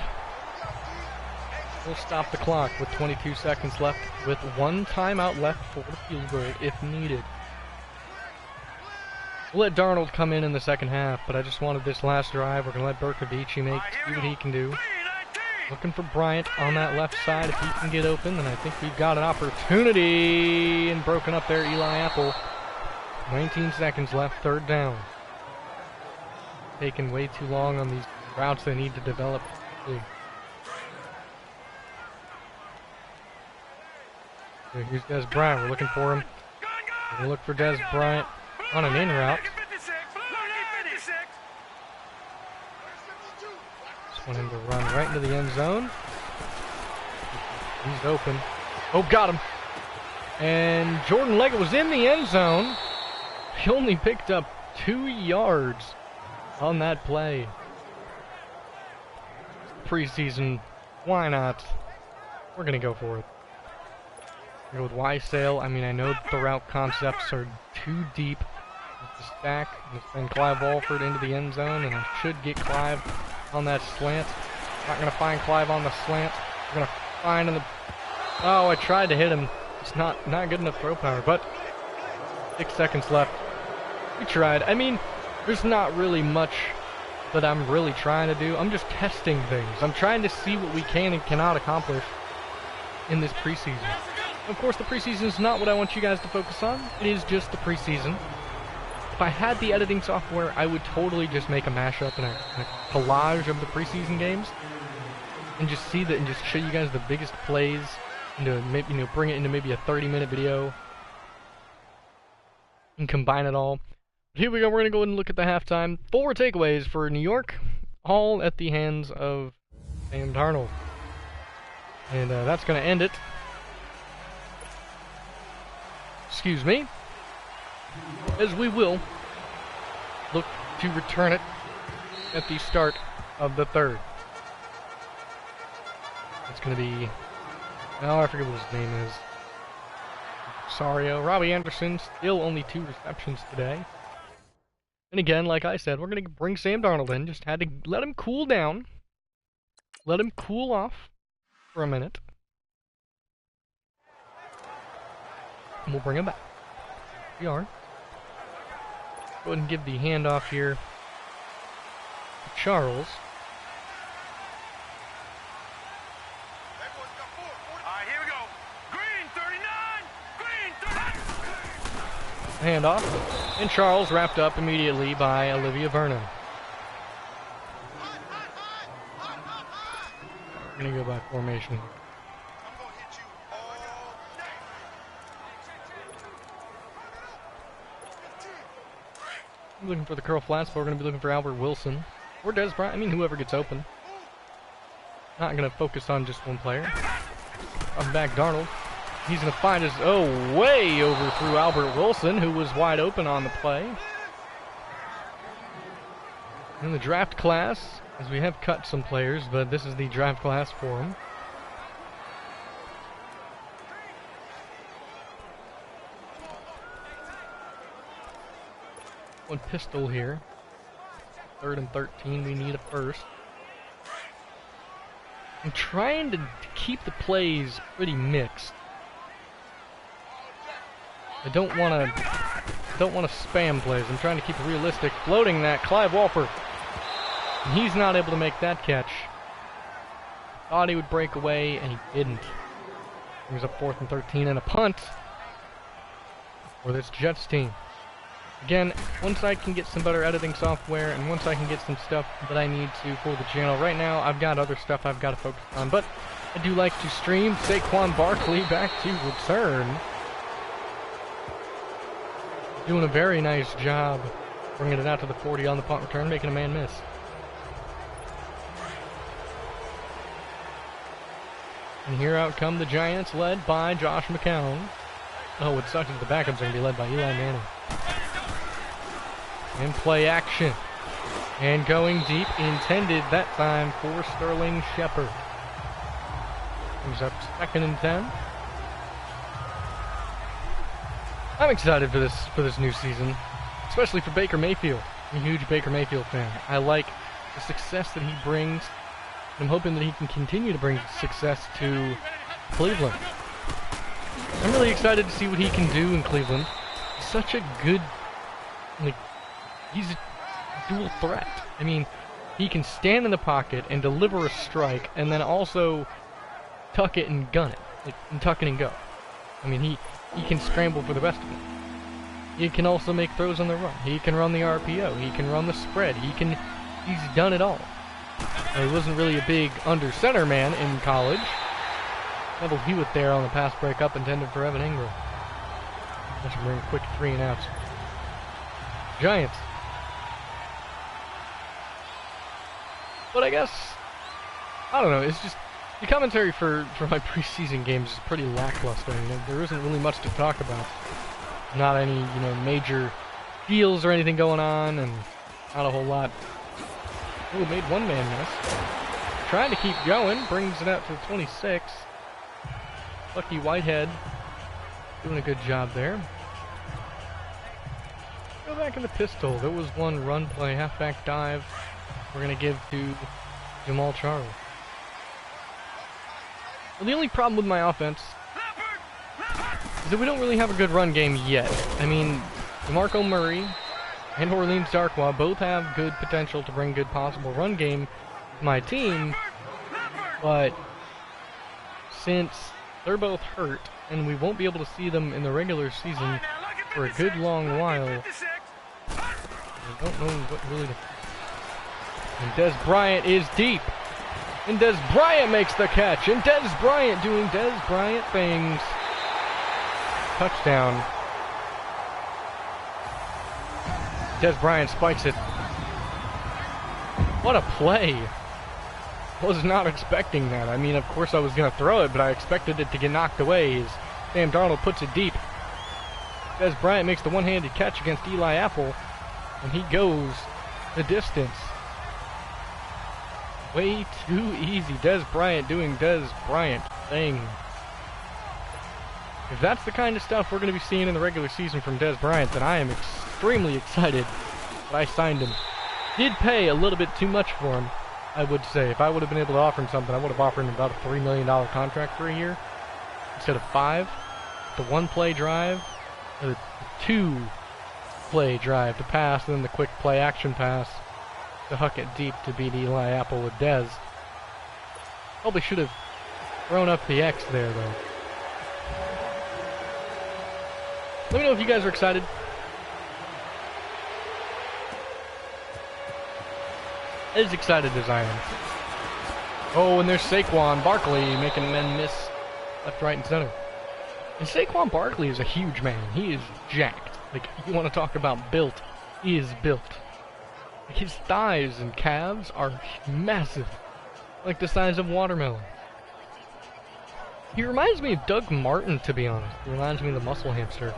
will stop the clock with 22 seconds left, with 1 timeout left for the field goal if needed. We'll let Darnold come in the second half, but I just wanted this last drive. We're going to let Burkovici see what he can do. Looking for Bryant on that left side. If he can get open, then I think we've got an opportunity. And broken up there, Eli Apple. 19 seconds left, 3rd down. Taking way too long on these routes they need to develop. So here's Des Bryant. We're looking for him. We're going to look for Des Bryant on an in route. Just want him to run right into the end zone. He's open. Oh, got him. And Jordan Leggett was in the end zone. He only picked up 2 yards on that play. Preseason, why not? We're going to go for it. Go with Weissale. I mean, I know the route concepts are too deep. The stack, and send Clive Walford into the end zone, and I should get Clive on that slant. Not going to find Clive on the slant. We're going to find in the... Oh, I tried to hit him. It's not good enough throw power, but 6 seconds left. We tried. I mean, there's not really much that I'm really trying to do. I'm just testing things. I'm trying to see what we can and cannot accomplish in this preseason. Of course, the preseason is not what I want you guys to focus on. It is just the preseason. If I had the editing software, I would totally just make a mashup and a collage of the preseason games, and just see that and just show you guys the biggest plays, and maybe, bring it into maybe a 30-minute video and combine it all. But here we go. We're gonna go ahead and look at the halftime. 4 takeaways for New York, all at the hands of Sam Darnold, and that's gonna end it. Excuse me. As we will look to return it at the start of the 3rd. It's going to be... Oh, I forget what his name is. Rosario. Robbie Anderson, still only 2 receptions today. And again, like I said, we're going to bring Sam Darnold in. Just had to let him cool down. Let him cool off for a minute. And we'll bring him back. We are. Go ahead and give the handoff here to Charles. Here we go. Green 39. Green 39. Handoff. And Charles wrapped up immediately by Olivia Vernon. We're going to go by formation. I'm looking for the curl flats, but we're going to be looking for Albert Wilson. Or Des Bryant. I mean, whoever gets open. Not going to focus on just one player. I'm back Darnold. He's going to find his way over through Albert Wilson, who was wide open on the play. In the draft class, as we have cut some players, but this is the draft class for him. One pistol here. 3rd and 13, we need a first. I'm trying to keep the plays pretty mixed. I don't want to spam plays. I'm trying to keep it realistic. Floating that, Clive Walford. And he's not able to make that catch. Thought he would break away, and he didn't. He was up 4th and 13 and a punt for this Jets team. Again, once I can get some better editing software, and once I can get some stuff that I need to for the channel, right now I've got other stuff I've got to focus on, but I do like to stream. Saquon Barkley back to return. Doing a very nice job bringing it out to the 40 on the punt return, making a man miss. And here out come the Giants, led by Josh McCown. Oh, what sucks is the backup's going to be led by Eli Manning. And play action. And going deep, intended that time for Sterling Shepard. He's up 2nd and 10. I'm excited for this new season, especially for Baker Mayfield. I'm a huge Baker Mayfield fan. I like the success that he brings. I'm hoping that he can continue to bring success to Cleveland. I'm really excited to see what he can do in Cleveland. He's such a good, he's a dual threat. I mean, he can stand in the pocket and deliver a strike, and then also tuck it and gun it, and tuck it and go. I mean, he can scramble for the best of it. He can also make throws on the run. He can run the RPO. He can run the spread. He's done it all. He wasn't really a big under center man in college. Neville Hewitt there on the pass breakup intended for Evan Ingram. Let's bring a quick 3 and outs. Giants. But I guess, I don't know, it's just, the commentary for my preseason games is pretty lackluster. There isn't really much to talk about. Not any, major deals or anything going on, and not a whole lot. Oh, made one man miss. Trying to keep going, brings it out to the 26. Lucky Whitehead doing a good job there. Go back in the pistol. There was one run play, halfback dive. We're going to give to Jamal Charles. Well, the only problem with my offense is that we don't really have a good run game yet. I mean, DeMarco Murray and Orleans Darkwa both have good potential to bring good possible run game to my team, but since they're both hurt and we won't be able to see them in the regular season for a good long while, I don't know what really to... And Dez Bryant is deep. And Dez Bryant makes the catch. And Dez Bryant doing Dez Bryant things. Touchdown. Dez Bryant spikes it. What a play. Was not expecting that. I mean, of course I was going to throw it, but I expected it to get knocked away as Sam Darnold puts it deep. Dez Bryant makes the one-handed catch against Eli Apple, and he goes the distance. Way too easy. Dez Bryant doing Dez Bryant thing. If that's the kind of stuff we're going to be seeing in the regular season from Dez Bryant, then I am extremely excited that I signed him. Did pay a little bit too much for him, I would say. If I would have been able to offer him something, I would have offered him about a $3 million contract for a year instead of 5. The 1-play drive, the 2-play drive to pass, and then the quick play action pass to huck it deep to beat Eli Apple with Dez. Probably should have thrown up the X there, though. Let me know if you guys are excited. As excited as I am. Oh, and there's Saquon Barkley making men miss left, right, and center. And Saquon Barkley is a huge man. He is jacked. Like, you want to talk about built. He is built. His thighs and calves are massive, like the size of watermelon. He reminds me of Doug Martin, to be honest. He reminds me of the muscle hamster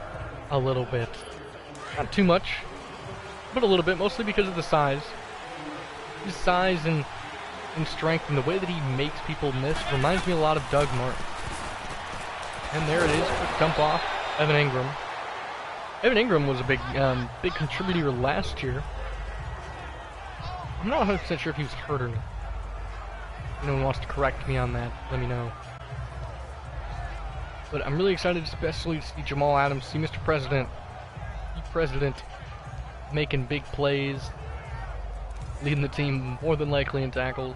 a little bit. Not too much, but a little bit, mostly because of the size. His size and strength and the way that he makes people miss reminds me a lot of Doug Martin. And there it is, quick dump off, Evan Ingram. Evan Ingram was a big contributor last year. I'm not 100% sure if he was hurt or not. If anyone wants to correct me on that, let me know. But I'm really excited, especially to see Jamal Adams, see Mr. President, making big plays, leading the team more than likely in tackles.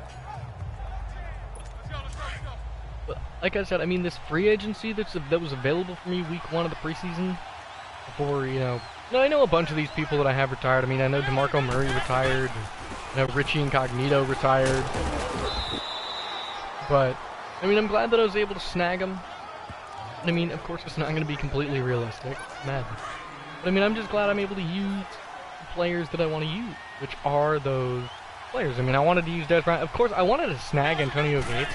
But like I said, I mean, this free agency that was available for me week 1 of the preseason, before, you know, I know a bunch of these people that I have retired. I mean, I know DeMarco Murray retired, and, Richie Incognito retired. But, I mean, I'm glad that I was able to snag them. And, I mean, of course, it's not going to be completely realistic. It's Madden. But, I mean, I'm just glad I'm able to use the players that I want to use, which are those players. I mean, I wanted to use Des Bryant. Of course, I wanted to snag Antonio Gates,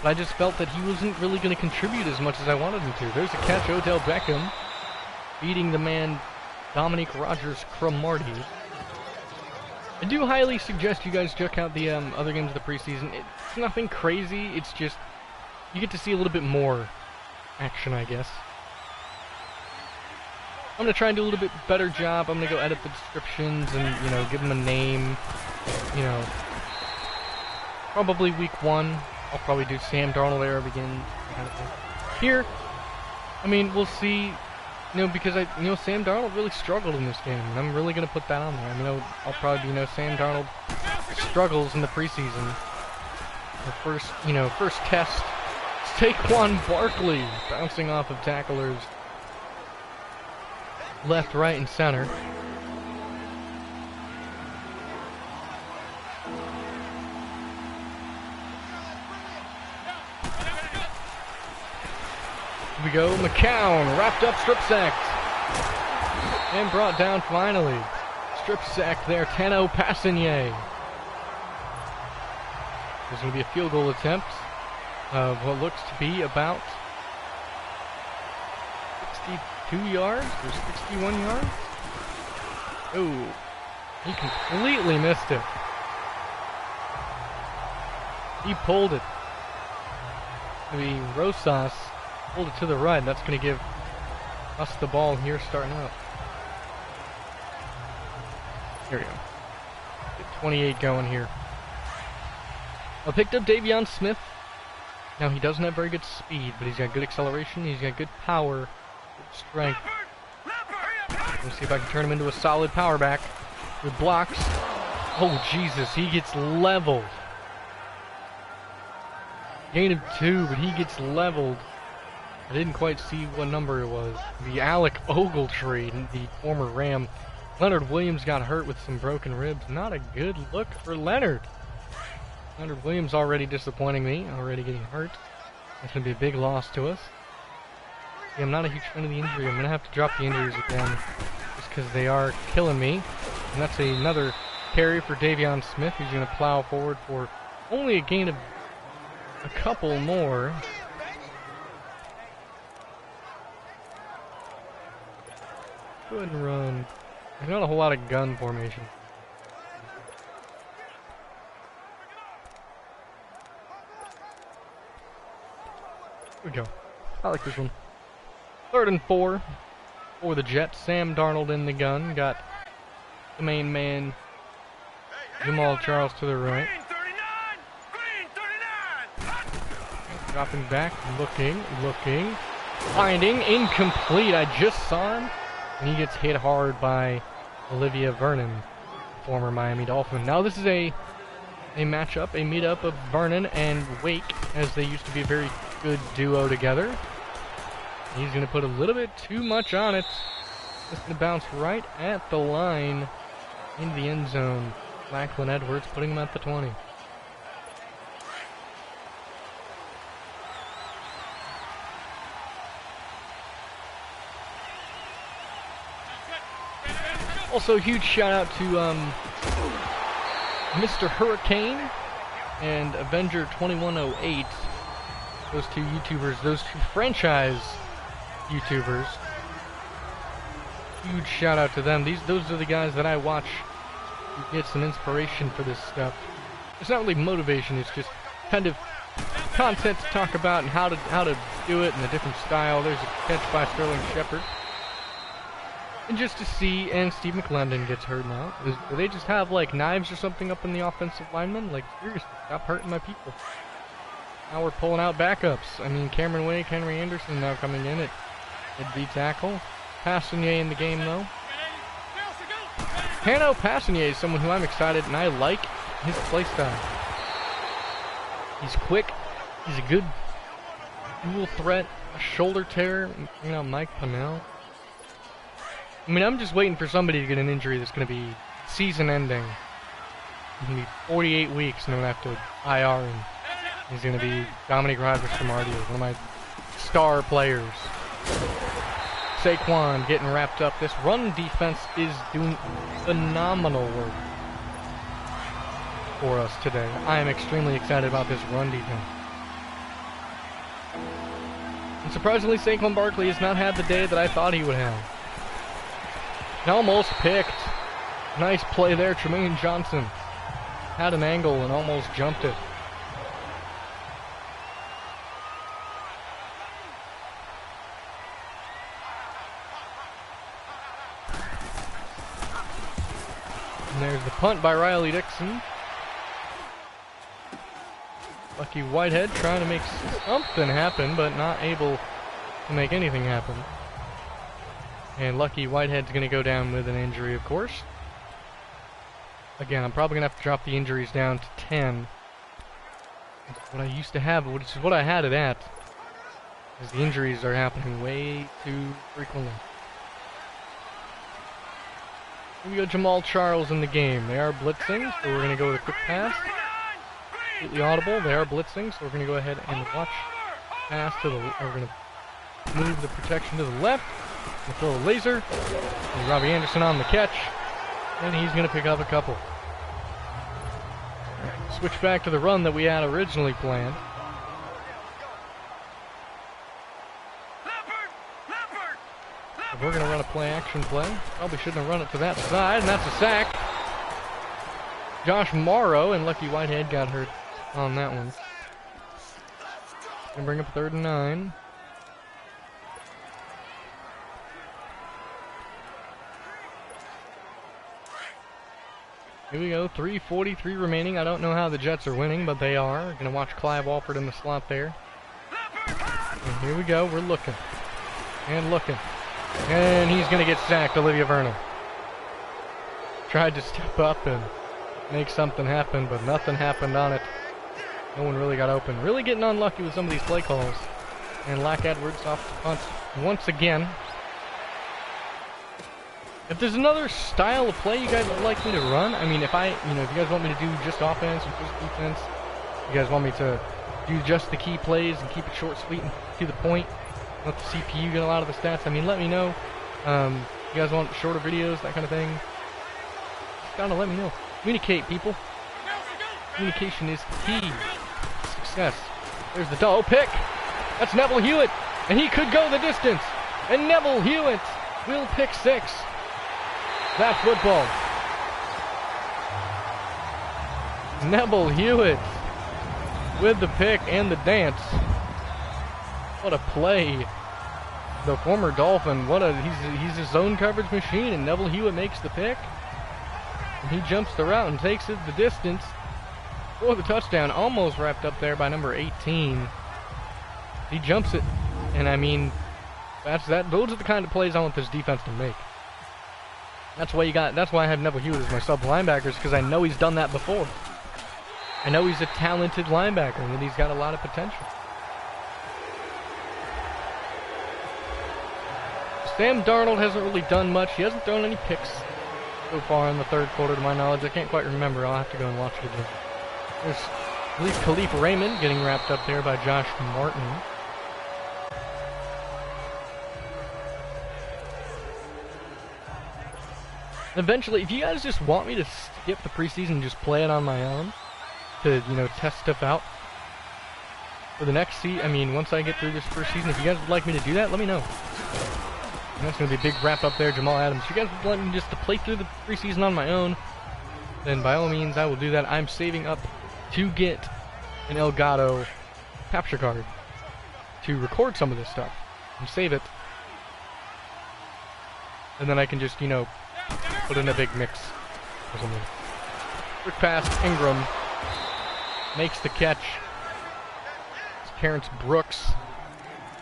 but I just felt that he wasn't really going to contribute as much as I wanted him to. There's a catch, Odell Beckham, beating the man Dominique Rodgers-Cromartie. I do highly suggest you guys check out the other games of the preseason. It's nothing crazy, it's just, you get to see a little bit more action, I guess. I'm going to try and do a little bit better job. I'm going to go edit the descriptions and, you know, give them a name. You know, probably week 1, I'll probably do Sam Darnold era begins. Kind of thing. Here, I mean, we'll see. You know, because Sam Darnold really struggled in this game, and I'm really going to put that on there. I mean, I'll probably, Sam Darnold struggles in the preseason. The first test, Saquon Barkley bouncing off of tacklers left, right, and center. Here we go, McCown, wrapped up, strip sacked, and brought down finally. Strip sack there, Tano Passigné. There's going to be a field goal attempt of what looks to be about 62 yards or 61 yards. Oh, he completely missed it. He pulled it. The Rosas pulled it to the right. That's going to give us the ball here starting out. Here we go. Get 28 going here. I picked up Davion Smith. Now, he doesn't have very good speed, but he's got good acceleration, he's got good power, good strength. Let's see if I can turn him into a solid power back with blocks. Oh, Jesus, he gets leveled. Gain of 2, but he gets leveled. I didn't quite see what number it was. The Alec Ogletree, the former Ram. Leonard Williams got hurt with some broken ribs. Not a good look for Leonard. Leonard Williams already disappointing me, already getting hurt. That's going to be a big loss to us. Yeah, I'm not a huge fan of the injury. I'm going to have to drop the injuries again just because they are killing me. And that's another carry for Davion Smith. He's going to plow forward for only a gain of a couple more. Go ahead and run. There's not a whole lot of gun formation. Here we go. I like this one. 3rd and 4 for the Jets. Sam Darnold in the gun. Got the main man, Jamal Charles, to the right. Dropping back, looking, finding, incomplete. I just saw him, and he gets hit hard by Olivia Vernon, former Miami Dolphin. Now this is a matchup, a meetup of Vernon and Wake, as they used to be a very good duo together. He's going to put a little bit too much on it. It's going to bounce right at the line into the end zone. Lachlan Edwards putting him at the 20. Also, huge shout out to Mr. Hurricane and Avenger 2108 those two YouTubers, those two franchise YouTubers. Huge shout out to them. Those are the guys that I watch to get some inspiration for this stuff. It's not really motivation, it's just kind of content to talk about and how to do it in a different style. There's a catch by Sterling Shepard. And just to see, and Steve McClendon gets hurt now. Do they just have like knives or something up in the offensive linemen? Like, seriously, stop hurting my people. Now we're pulling out backups. I mean, Cameron Wake, Henry Anderson now coming in at D tackle. Passanier in the game though. Hanno Passanier is someone who I'm excited and I like his play style. He's quick. He's a good dual threat, shoulder tear. You know, Mike Pennell. I mean, I'm just waiting for somebody to get an injury that's going to be season-ending. It's going to be 48 weeks, and I'm going to have to IR him. He's going to be Dominic Rodgers-Cromartie, one of my star players. Saquon getting wrapped up. This run defense is doing phenomenal work for us today. I am extremely excited about this run defense. And surprisingly, Saquon Barkley has not had the day that I thought he would have. Almost picked. Nice play there. Tremaine Johnson had an angle and almost jumped it. And there's the punt by Riley Dixon. Lucky Whitehead trying to make something happen, but not able to make anything happen. And Lucky Whitehead's going to go down with an injury, of course. Again, I'm probably going to have to drop the injuries down to 10. That's what I used to have, which is what I had it at. Because the injuries are happening way too frequently. Here we go, Jamal Charles in the game. They are blitzing, so we're going to go with a quick pass. Completely audible. They are blitzing, so we're going to go ahead and watch pass to the... We're going to move the protection to the left. We'll throw a laser. And Robbie Anderson on the catch. And he's going to pick up a couple. Right, switch back to the run that we had originally planned. If we're going to run a play-action play. Probably shouldn't have run it to that side, and that's a sack. Josh Morrow and Lucky Whitehead got hurt on that one. Gonna bring up 3rd and 9. Here we go, 3:43 remaining. I don't know how the Jets are winning, but they are. Gonna watch Clive Walford in the slot there. And here we go, we're looking. And looking. And he's gonna get sacked, Olivia Vernon. Tried to step up and make something happen, but nothing happened on it. No one really got open. Really getting unlucky with some of these play calls. And Lack Edwards off the punt once again. If there's another style of play you guys would like me to run, I mean, if you guys want me to do just offense or just defense, you guys want me to do just the key plays and keep it short, sweet, and to the point, let the CPU get a lot of the stats, I mean, let me know. You guys want shorter videos, that kind of thing, just gotta let me know. Communicate, people. Communication is key to success. There's the double pick. That's Neville Hewitt, and he could go the distance. And Neville Hewitt will pick 6. That football. Neville Hewitt with the pick and the dance. What a play. The former Dolphin, he's a zone coverage machine, and Neville Hewitt makes the pick. And he jumps the route and takes it the distance for the touchdown. Almost wrapped up there by number 18. He jumps it, and I mean, those are the kind of plays I want this defense to make. That's why I have Neville Hewitt as my sub linebackers, because I know he's done that before. I know he's a talented linebacker, and he's got a lot of potential. Sam Darnold hasn't really done much. He hasn't thrown any picks so far in the 3rd quarter, to my knowledge. I can't quite remember. I'll have to go and watch it again. There's, I believe, Khalif Raymond getting wrapped up there by Josh Martin. Eventually, if you guys just want me to skip the preseason and just play it on my own to, test stuff out, for the next once I get through this first season, if you guys would like me to do that, let me know. And that's going to be a big wrap up there, Jamal Adams. If you guys would like me just to play through the preseason on my own, then by all means I will do that. I'm saving up to get an Elgato capture card to record some of this stuff and save it. And then I can just, put in a big mix or something. Quick pass, Ingram makes the catch. It's Terrence Brooks,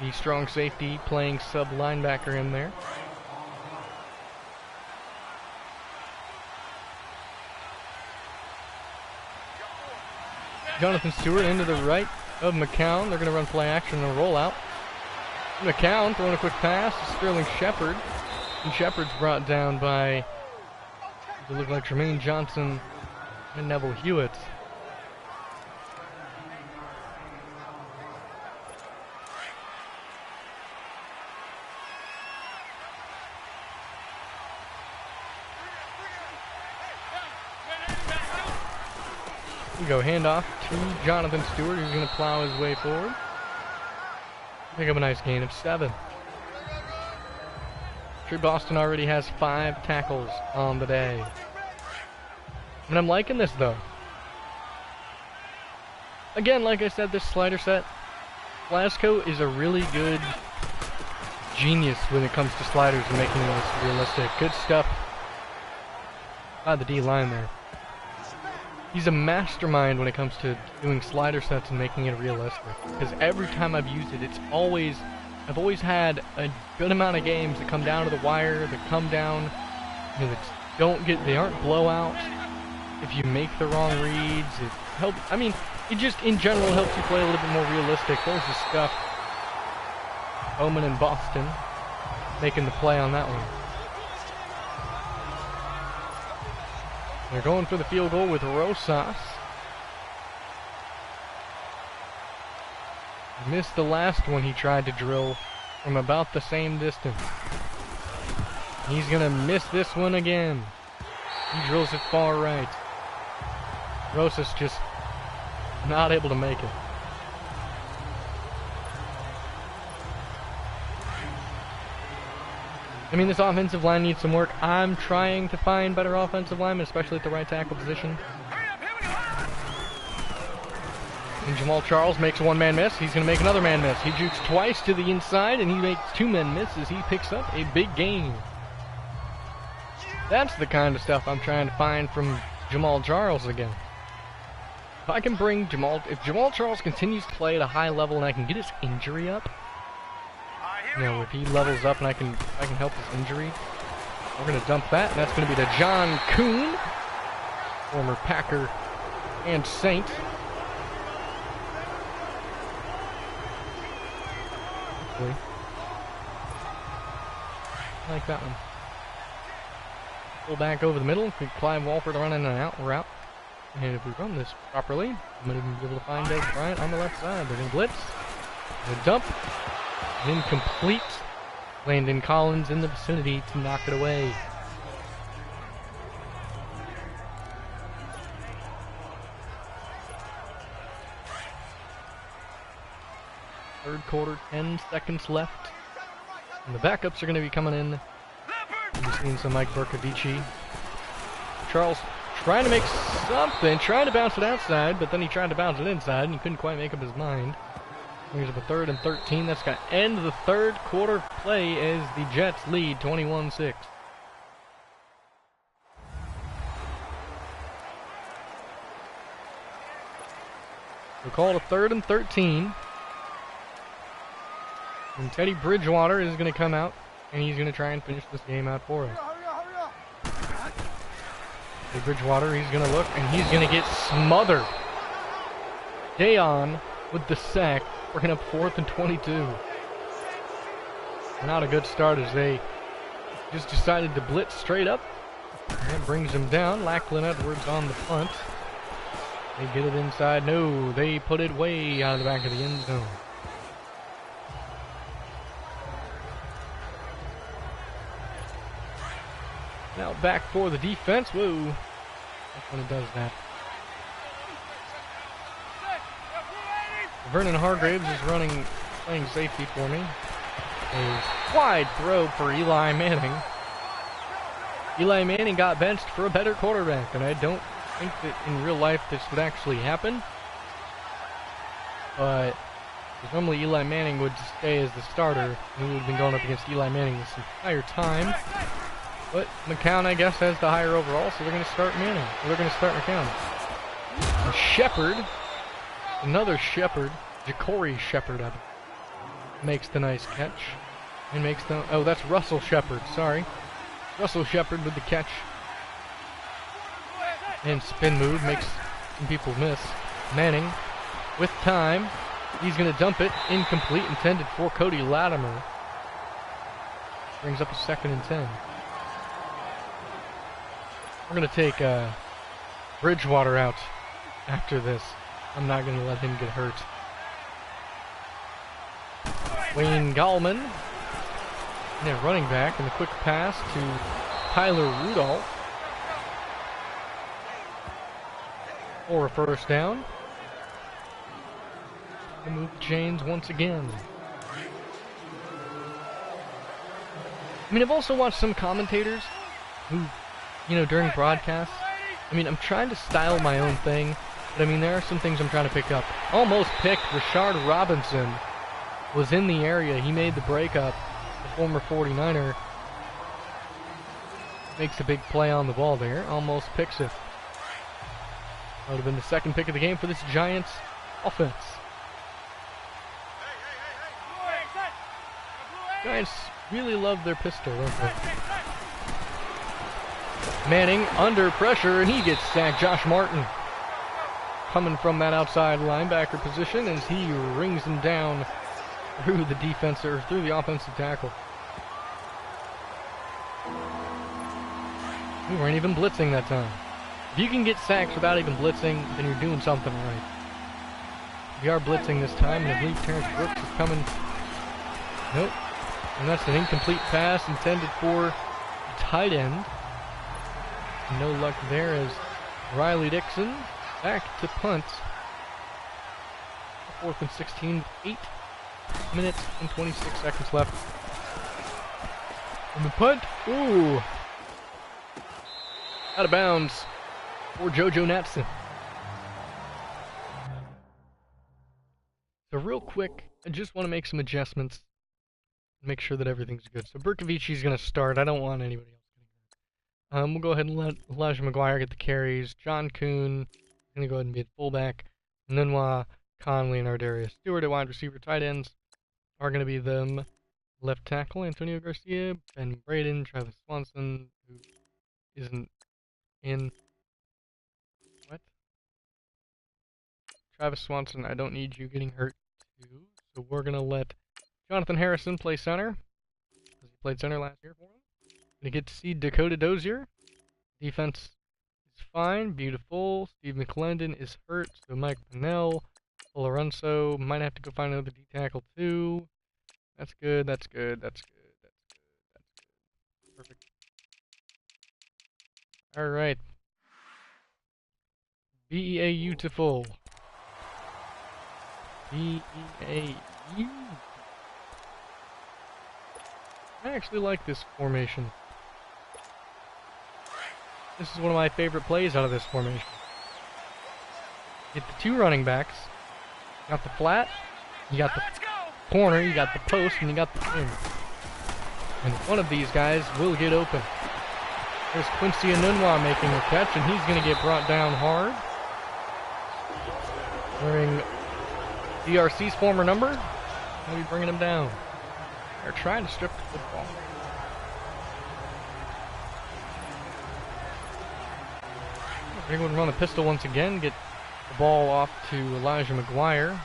the strong safety, playing sub linebacker in there. Jonathan Stewart into the right of McCown. They're going to run play action and a rollout. McCown throwing a quick pass to Sterling Shepard. And Shepard's brought down by, it look like Tremaine Johnson and Neville Hewitt. We go handoff to Jonathan Stewart, who's going to plow his way forward. Pick up a nice gain of 7. Trey Boston already has 5 tackles on the day. And I'm liking this though. Again, like I said, this slider set, Blasco is a really good genius when it comes to sliders and making this realistic. Good stuff by the D-line there. He's a mastermind when it comes to doing slider sets and making it realistic. Because every time I've used it, I've always had a good amount of games that come down to the wire, that come down, that they aren't blowouts. If you make the wrong reads, it helps. It just in general helps you play a little bit more realistic. There's the stuff. Bowman and Boston making the play on that one. They're going for the field goal with Rosas. Missed the last one he tried to drill from about the same distance. He's going to miss this one again. He drills it far right. Rosas just not able to make it. This offensive line needs some work. I'm trying to find better offensive linemen, especially at the right tackle position. And Jamal Charles makes a one-man miss. He's going to make another man miss. He jukes twice to the inside, and he makes 2 men misses. He picks up a big gain. That's the kind of stuff I'm trying to find from Jamal Charles again. If I can bring if Jamal Charles continues to play at a high level and I can get his injury up, if he levels up and I can help his injury, we're going to dump that, and that's going to be to John Kuhn, former Packer and Saint. I like that one. Pull back over the middle. Clive Walford running an out route. And if we run this properly, I'm going to be able to find Des Bryant on the left side. They're going to blitz. The dump. Incomplete. Landon Collins in the vicinity to knock it away. Third quarter, 10 seconds left. And the backups are going to be coming in. We've seen some Mike Bercovici. Charles trying to make something, trying to bounce it outside, but then he tried to bounce it inside and he couldn't quite make up his mind. Here's a 3rd and 13. That's going to end the third quarter play as the Jets lead 21-6. We call it a 3rd and 13. And Teddy Bridgewater is going to come out, and he's going to try and finish this game out for us. Teddy Bridgewater, he's going to look, and he's going to get smothered. Dayon with the sack, working up 4th and 22. Not a good start as they just decided to blitz straight up. That brings them down. Lachlan Edwards on the punt. They get it inside. No, they put it way out of the back of the end zone. Now back for the defense. Whoa. That's when it does that. Vernon Hargraves is playing safety for me. A wide throw for Eli Manning. Eli Manning got benched for a better quarterback, and I don't think that in real life this would actually happen. But normally Eli Manning would stay as the starter, and we would have been going up against Eli Manning this entire time. But McCown, I guess, has the higher overall, so they're going to start Manning. Or they're going to start McCown. And Shepard, another Shepard, Ja'Cory Shepard, I think, makes the nice catch. And makes the... Oh, that's Russell Shepard, sorry. Russell Shepard with the catch. And spin move makes some people miss. Manning, with time, he's going to dump it. Incomplete, intended for Cody Latimer. Brings up a 2nd and 10. We're going to take Bridgewater out after this. I'm not going to let him get hurt. Wayne Gallman, and running back, and the quick pass to Tyler Rudolph for a first down. We'll move the chains once again. I mean, I've also watched some commentators who, during broadcasts, I'm trying to style my own thing, but there are some things I'm trying to pick up. Almost picked Rashard Robinson. Was in the area. He made the breakup. The former 49er makes a big play on the ball there. Almost picks it. That would have been the 2nd pick of the game for this Giants offense. Giants really love their pistol, don't they? Manning under pressure, and he gets sacked. Josh Martin coming from that outside linebacker position as he rings him down through the defense, or through the offensive tackle. We weren't even blitzing that time. If you can get sacks without even blitzing, then you're doing something right. We are blitzing this time, and I believe Terrence Brooks is coming. Nope. And that's an incomplete pass intended for the tight end. No luck there as Riley Dixon back to punt. 4th and 16, 8 minutes and 26 seconds left. And the punt, ooh, out of bounds for JoJo Natson. So real quick, I just want to make some adjustments, make sure that everything's good. So Berkovici's going to start. I don't want anybody else getting hurt. We'll go ahead and let Elijah McGuire get the carries. John Kuhn is going to go ahead and be at fullback. And then Conley and Ardarius Stewart at wide receiver. Tight ends are going to be them. Left tackle, Antonio Garcia, Ben Braden, Travis Swanson, who isn't in. What? Travis Swanson, I don't need you getting hurt too. So we're going to let Jonathan Harrison play center, because he played center last year for him. Going to get to see Dakota Dozier. Defense is fine, beautiful. Steve McClendon is hurt, so Mike Pennell. Lorenzo might have to go find another D tackle too. That's good, that's good, that's good, that's good, that's good. Perfect. Alright. B-E-A-U-tiful. B-E-A-U. I actually like this formation. This is one of my favorite plays out of this formation. Get the 2 running backs. You got the flat, you got the corner, you got the post, and you got the in. And one of these guys will get open. There's Quincy Enunwa making a catch, and he's going to get brought down hard. Wearing DRC's former number, maybe bringing him down. They're trying to strip the football. They're going to run a pistol once again, get the ball off to Elijah McGuire.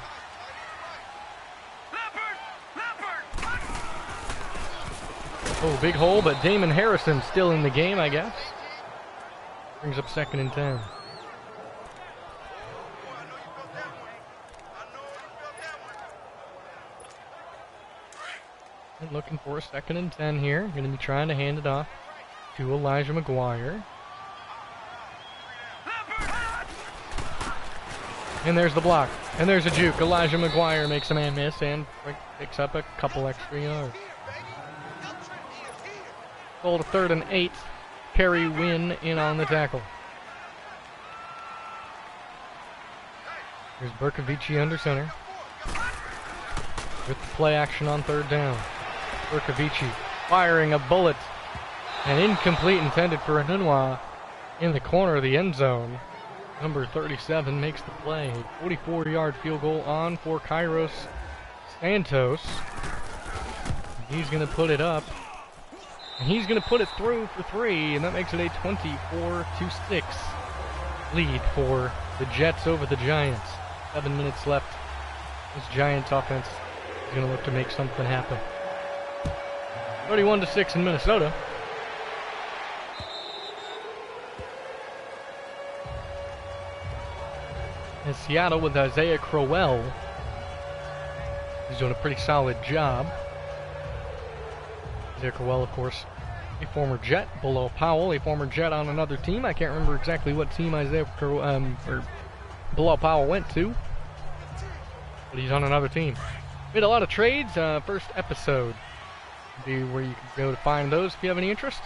Oh, big hole, but Damon Harrison still in the game, I guess. Brings up 2nd and 10. And looking for a 2nd and 10 here. Going to be trying to hand it off to Elijah McGuire. And there's the block. And there's a juke. Elijah McGuire makes a man miss and picks up a couple extra yards. Goal to 3rd and 8. Kerry Wynn in on the tackle. Here's Berkovici under center. With the play action on 3rd down. Berkovici firing a bullet. And incomplete, intended for Anunwa in the corner of the end zone. Number 37 makes the play. 44-yard field goal on for Kairos Santos. He's going to put it up. And he's going to put it through for 3, and that makes it a 24-6 lead for the Jets over the Giants. 7 minutes left. This Giants offense is going to look to make something happen. 31-6 in Minnesota. And Seattle with Isaiah Crowell. He's doing a pretty solid job. Isaiah Crowell, of course, a former Jet below Powell, a former Jet on another team. I can't remember exactly what team Isaiah Crowell, or below Powell went to, but he's on another team. Made a lot of trades. First episode would be where you can go to find those if you have any interest.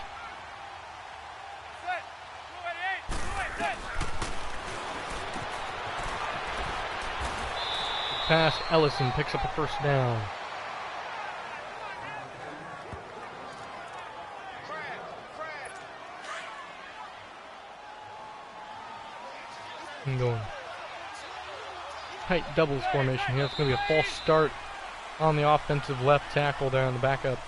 Pass, Ellison picks up a 1st down. Going tight doubles formation here. It's going to be a false start on the offensive left tackle there on the backup.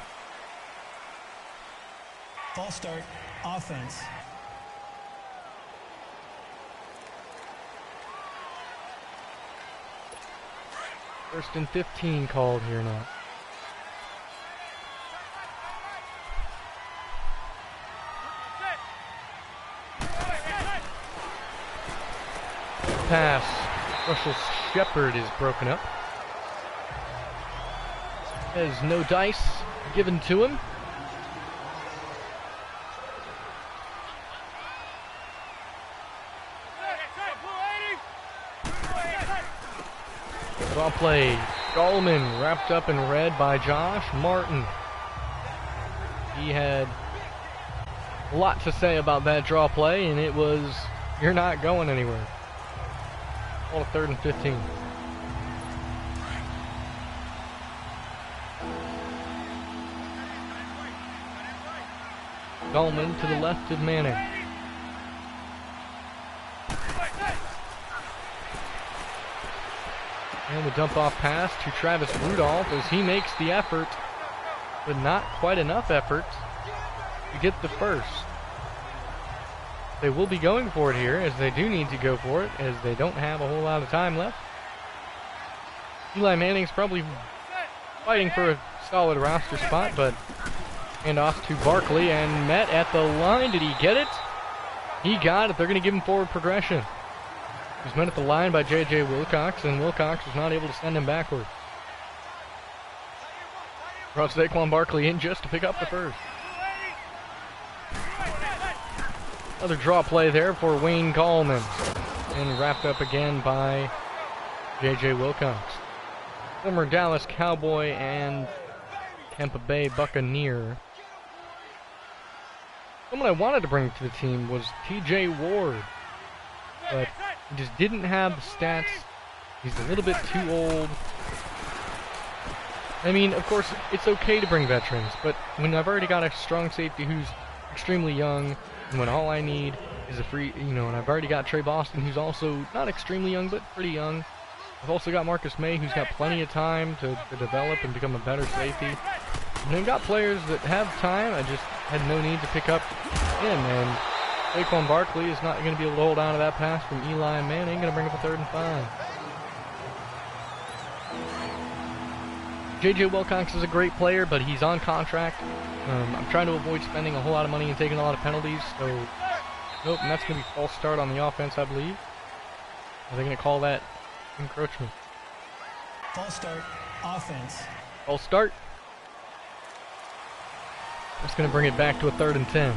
False start, offense. First and 15 called here now. Pass. Russell Shepard is broken up. There's no dice given to him. Draw play. Gallman wrapped up and read by Josh Martin. He had a lot to say about that draw play, and it was, you're not going anywhere. All 3rd and 15. Gallman to the left of Manning. And the dump off pass to Travis Rudolph as he makes the effort, but not quite enough effort to get the first. They will be going for it here, as they do need to go for it, as they don't have a whole lot of time left. Eli Manning's probably fighting for a solid roster spot, but hand off to Barkley and met at the line. Did he get it? He got it. They're going to give him forward progression. He's met at the line by J.J. Wilcox, and Wilcox was not able to send him backward. Brought Saquon Barkley in just to pick up the first. Another draw play there for Wayne Gallman, and wrapped up again by J.J. Wilcox. Former Dallas Cowboy and Tampa Bay Buccaneer. Someone I wanted to bring to the team was T.J. Ward, but he just didn't have the stats. He's a little bit too old. I mean, of course, it's okay to bring veterans, but when I've already got a strong safety who's extremely young, and when all I need is a free, and I've already got Trey Boston, who's also not extremely young, but pretty young. I've also got Marcus May, who's got plenty of time to develop and become a better safety. And I've got players that have time. I just had no need to pick up him, and Saquon Barkley is not going to be able to hold on to that pass from Eli Manning. Going to bring up a 3rd and 5. J.J. Wilcox is a great player, but he's on contract. I'm trying to avoid spending a whole lot of money and taking a lot of penalties, so nope, and that's going to be false start on the offense, I believe. Are they going to call that encroachment? False start, offense. False start. That's going to bring it back to a 3rd and 10.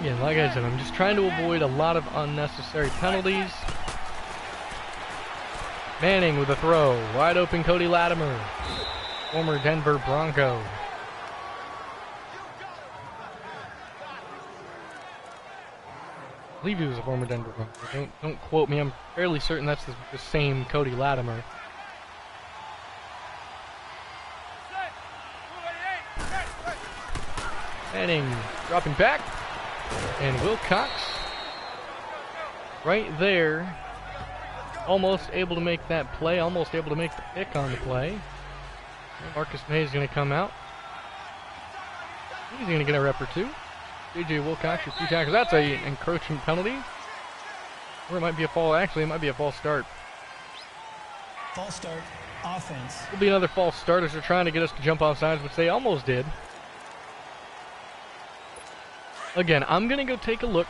Again, like I said, I'm just trying to avoid a lot of unnecessary penalties. Manning with a throw. Wide open Cody Latimer. Former Denver Bronco. I believe he was a former Denver Bronco. Don't quote me. I'm fairly certain that's the same Cody Latimer. Manning dropping back. And Wilcox right there. Almost able to make that play. Almost able to make the pick on the play. Marcus May is going to come out. He's going to get a rep or two. J.J. Wilcox with 2 tackles. That's an encroachment penalty. Or it might be a fall. Actually, it might be a false start. False start, offense. It'll be another false start as they're trying to get us to jump off sides, which they almost did. Again, I'm going to go take a look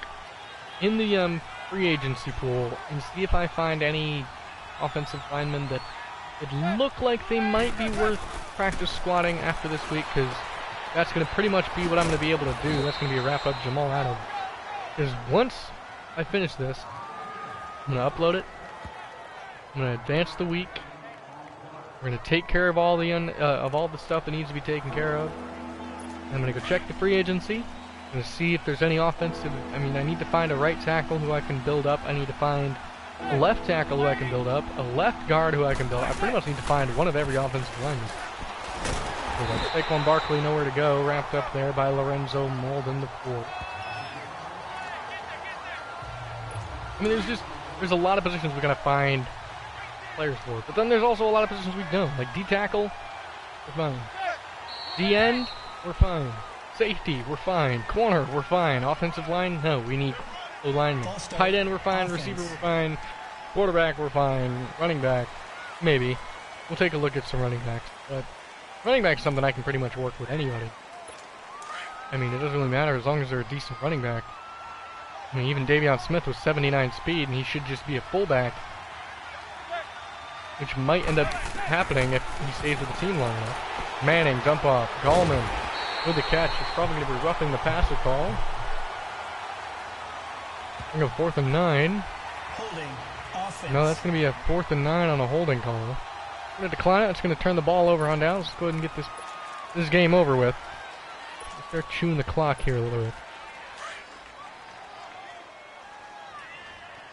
in the free agency pool and see if I find any offensive linemen that it look like they might be worth practice squatting after this week, because that's going to pretty much be what I'm going to be able to do. That's going to be a wrap up Jamal Adams. Because once I finish this, I'm going to upload it. I'm going to advance the week. We're going to take care of all the stuff that needs to be taken care of. I'm going to go check the free agency. I'm going to see if there's any offensive. I mean, I need to find a right tackle who I can build up. I need to find a left tackle who I can build up. A left guard who I can build up. I pretty much need to find one of every offensive lineman. So like Saquon Barkley, nowhere to go, wrapped up there by Lorenzo Molden IV. I mean, there's a lot of positions we're gonna find players for, but then there's also a lot of positions we don't. Like D tackle, we're fine. D end, we're fine. Safety, we're fine. Corner, we're fine. Offensive line, no, we need O-line. Tight end, we're fine. Receiver, we're fine. Quarterback, we're fine. Running back, maybe. We'll take a look at some running backs, but running back is something I can pretty much work with anybody. I mean, it doesn't really matter as long as they're a decent running back. I mean, even Davion Smith was 79 speed, and he should just be a fullback, which might end up happening if he stays with the team long enough. Manning, dump off. Gallman with the catch. It's probably going to be roughing the passer call. I'm going to go 4th and 9. Holding, offense. No, that's going to be a 4th and 9 on a holding call. I'm going to decline it. It's going to turn the ball over on down. Let's go ahead and get this game over with. Let's start chewing the clock here a little bit.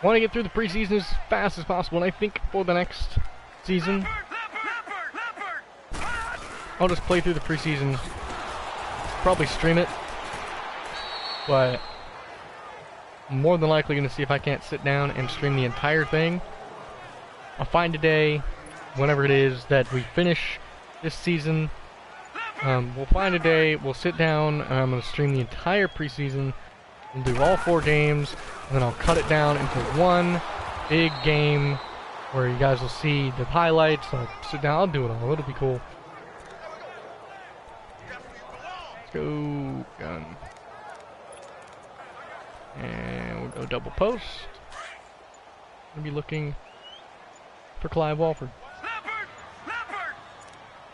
Want to get through the preseason as fast as possible, and I think for the next season, I'll just play through the preseason, probably stream it, but I'm more than likely going to see if I can't sit down and stream the entire thing. I'll find a day, whenever it is, that we finish this season. We'll find a day, we'll sit down, and I'm going to stream the entire preseason. We'll do all 4 games, and then I'll cut it down into one big game where you guys will see the highlights. I'll sit down, I'll do it all. It'll be cool. Let's go gun. And we'll go double post. Gonna be looking for Clive Walford.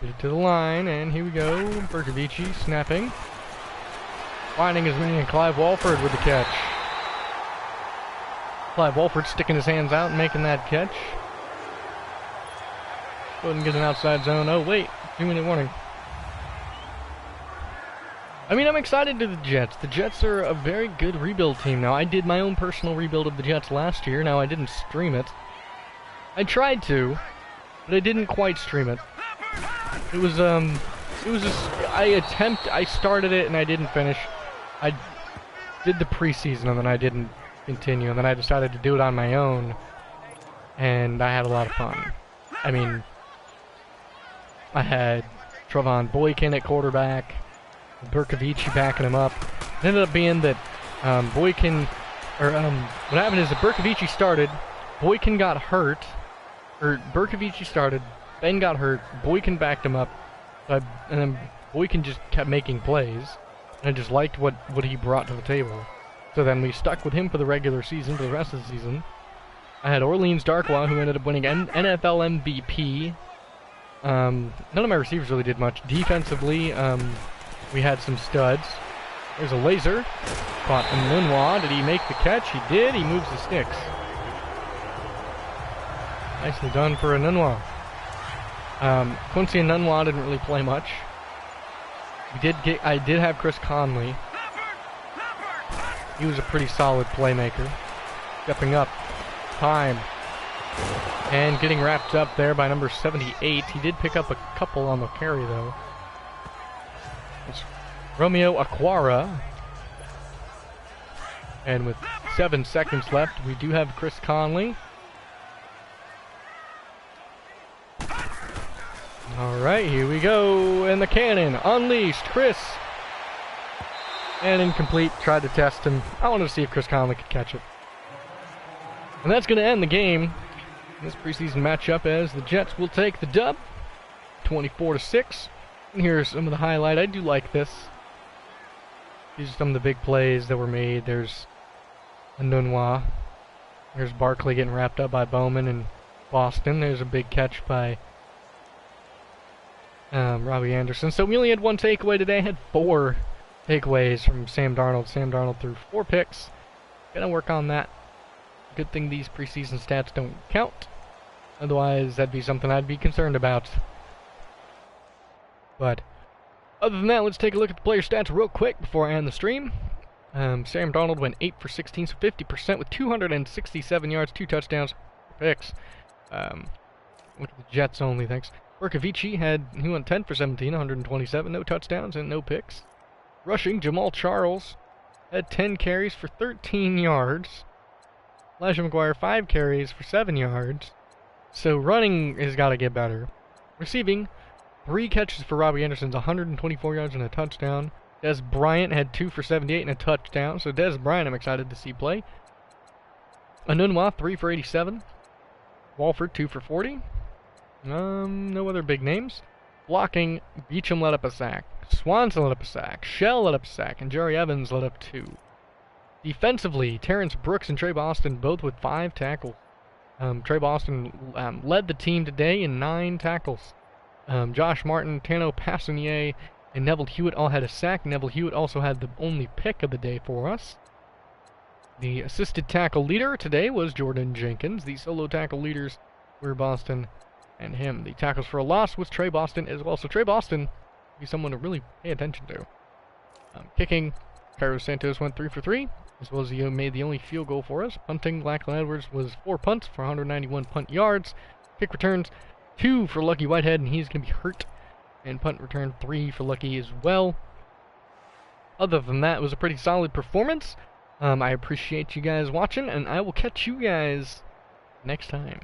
Get it to the line, and here we go. Berkovici snapping. Finding his man, Clive Walford with the catch. Clive Walford sticking his hands out and making that catch. Go ahead and get an outside zone. Oh wait, 2-minute warning. I mean, I'm excited to the Jets. The Jets are a very good rebuild team now. I did my own personal rebuild of the Jets last year. Now, I didn't stream it. I tried to, but I didn't quite stream it. It was just, I started it and I didn't finish. I did the preseason and then I didn't continue, and then I decided to do it on my own, and I had a lot of fun. I mean, I had Trevon Boykin at quarterback, Berkovici backing him up. It ended up being that what happened is that Berkovici started, Boykin got hurt, or Berkovici started, Ben got hurt, Boykin backed him up, and then Boykin just kept making plays, and I just liked what he brought to the table. So then we stuck with him for the regular season, for the rest of the season. I had Orleans Darkwa, who ended up winning NFL MVP. None of my receivers really did much. Defensively, we had some studs. There's a laser. Caught Nunwa. Did he make the catch? He did. He moves the sticks. Nicely done for Nunwa. Quincy and Nunwa didn't really play much. I did have Chris Conley. He was a pretty solid playmaker. Stepping up. Time. And getting wrapped up there by number 78. He did pick up a couple on the carry, though. It's Romeo Aquara. And with 7 seconds left, we do have Chris Conley. Alright, here we go. And the cannon unleashed. Chris. And incomplete. Tried to test him. I wanted to see if Chris Conley could catch it. And that's going to end the game. This preseason matchup, as the Jets will take the dub. 24-6. And here's some of the highlight. I do like this. These are some of the big plays that were made. There's Nunwa. There's Barkley getting wrapped up by Bowman and Boston. There's a big catch by Robbie Anderson. So we only had 1 takeaway today. I had 4 takeaways from Sam Darnold. Sam Darnold threw 4 picks. Gonna work on that. Good thing these preseason stats don't count. Otherwise, that'd be something I'd be concerned about. But other than that, let's take a look at the player stats real quick before I end the stream. Sam Darnold went 8 for 16, so 50% with 267 yards, 2 touchdowns, 4 picks. Look at the Jets only, thanks. Berkovici he went 10 for 17, 127, no touchdowns and no picks. Rushing, Jamal Charles had 10 carries for 13 yards. Elijah McGuire, 5 carries for 7 yards. So running has got to get better. Receiving, 3 catches for Robbie Anderson's 124 yards and a touchdown. Des Bryant had 2 for 78 and a touchdown. So Des Bryant I'm excited to see play. Anunwa, 3 for 87. Walford, 2 for 40. No other big names. Blocking, Beecham let up a sack. Swanson let up a sack. Shell let up a sack. And Jerry Evans let up 2. Defensively, Terrence Brooks and Trey Boston both with 5 tackles. Trey Boston led the team today in 9 tackles. Josh Martin, Tano Passanier, and Neville Hewitt all had a sack. Neville Hewitt also had the only pick of the day for us. The assisted tackle leader today was Jordan Jenkins. The solo tackle leaders were Boston and him. The tackles for a loss was Trey Boston as well. So Trey Boston will be someone to really pay attention to. Kicking, Cairo Santos went 3 for 3. As well as he made the only field goal for us. Punting, Lachlan Edwards was 4 punts for 191 punt yards. Kick returns, 2 for Lucky Whitehead, and he's going to be hurt. And punt return, 3 for Lucky as well. Other than that, it was a pretty solid performance. I appreciate you guys watching, and I will catch you guys next time.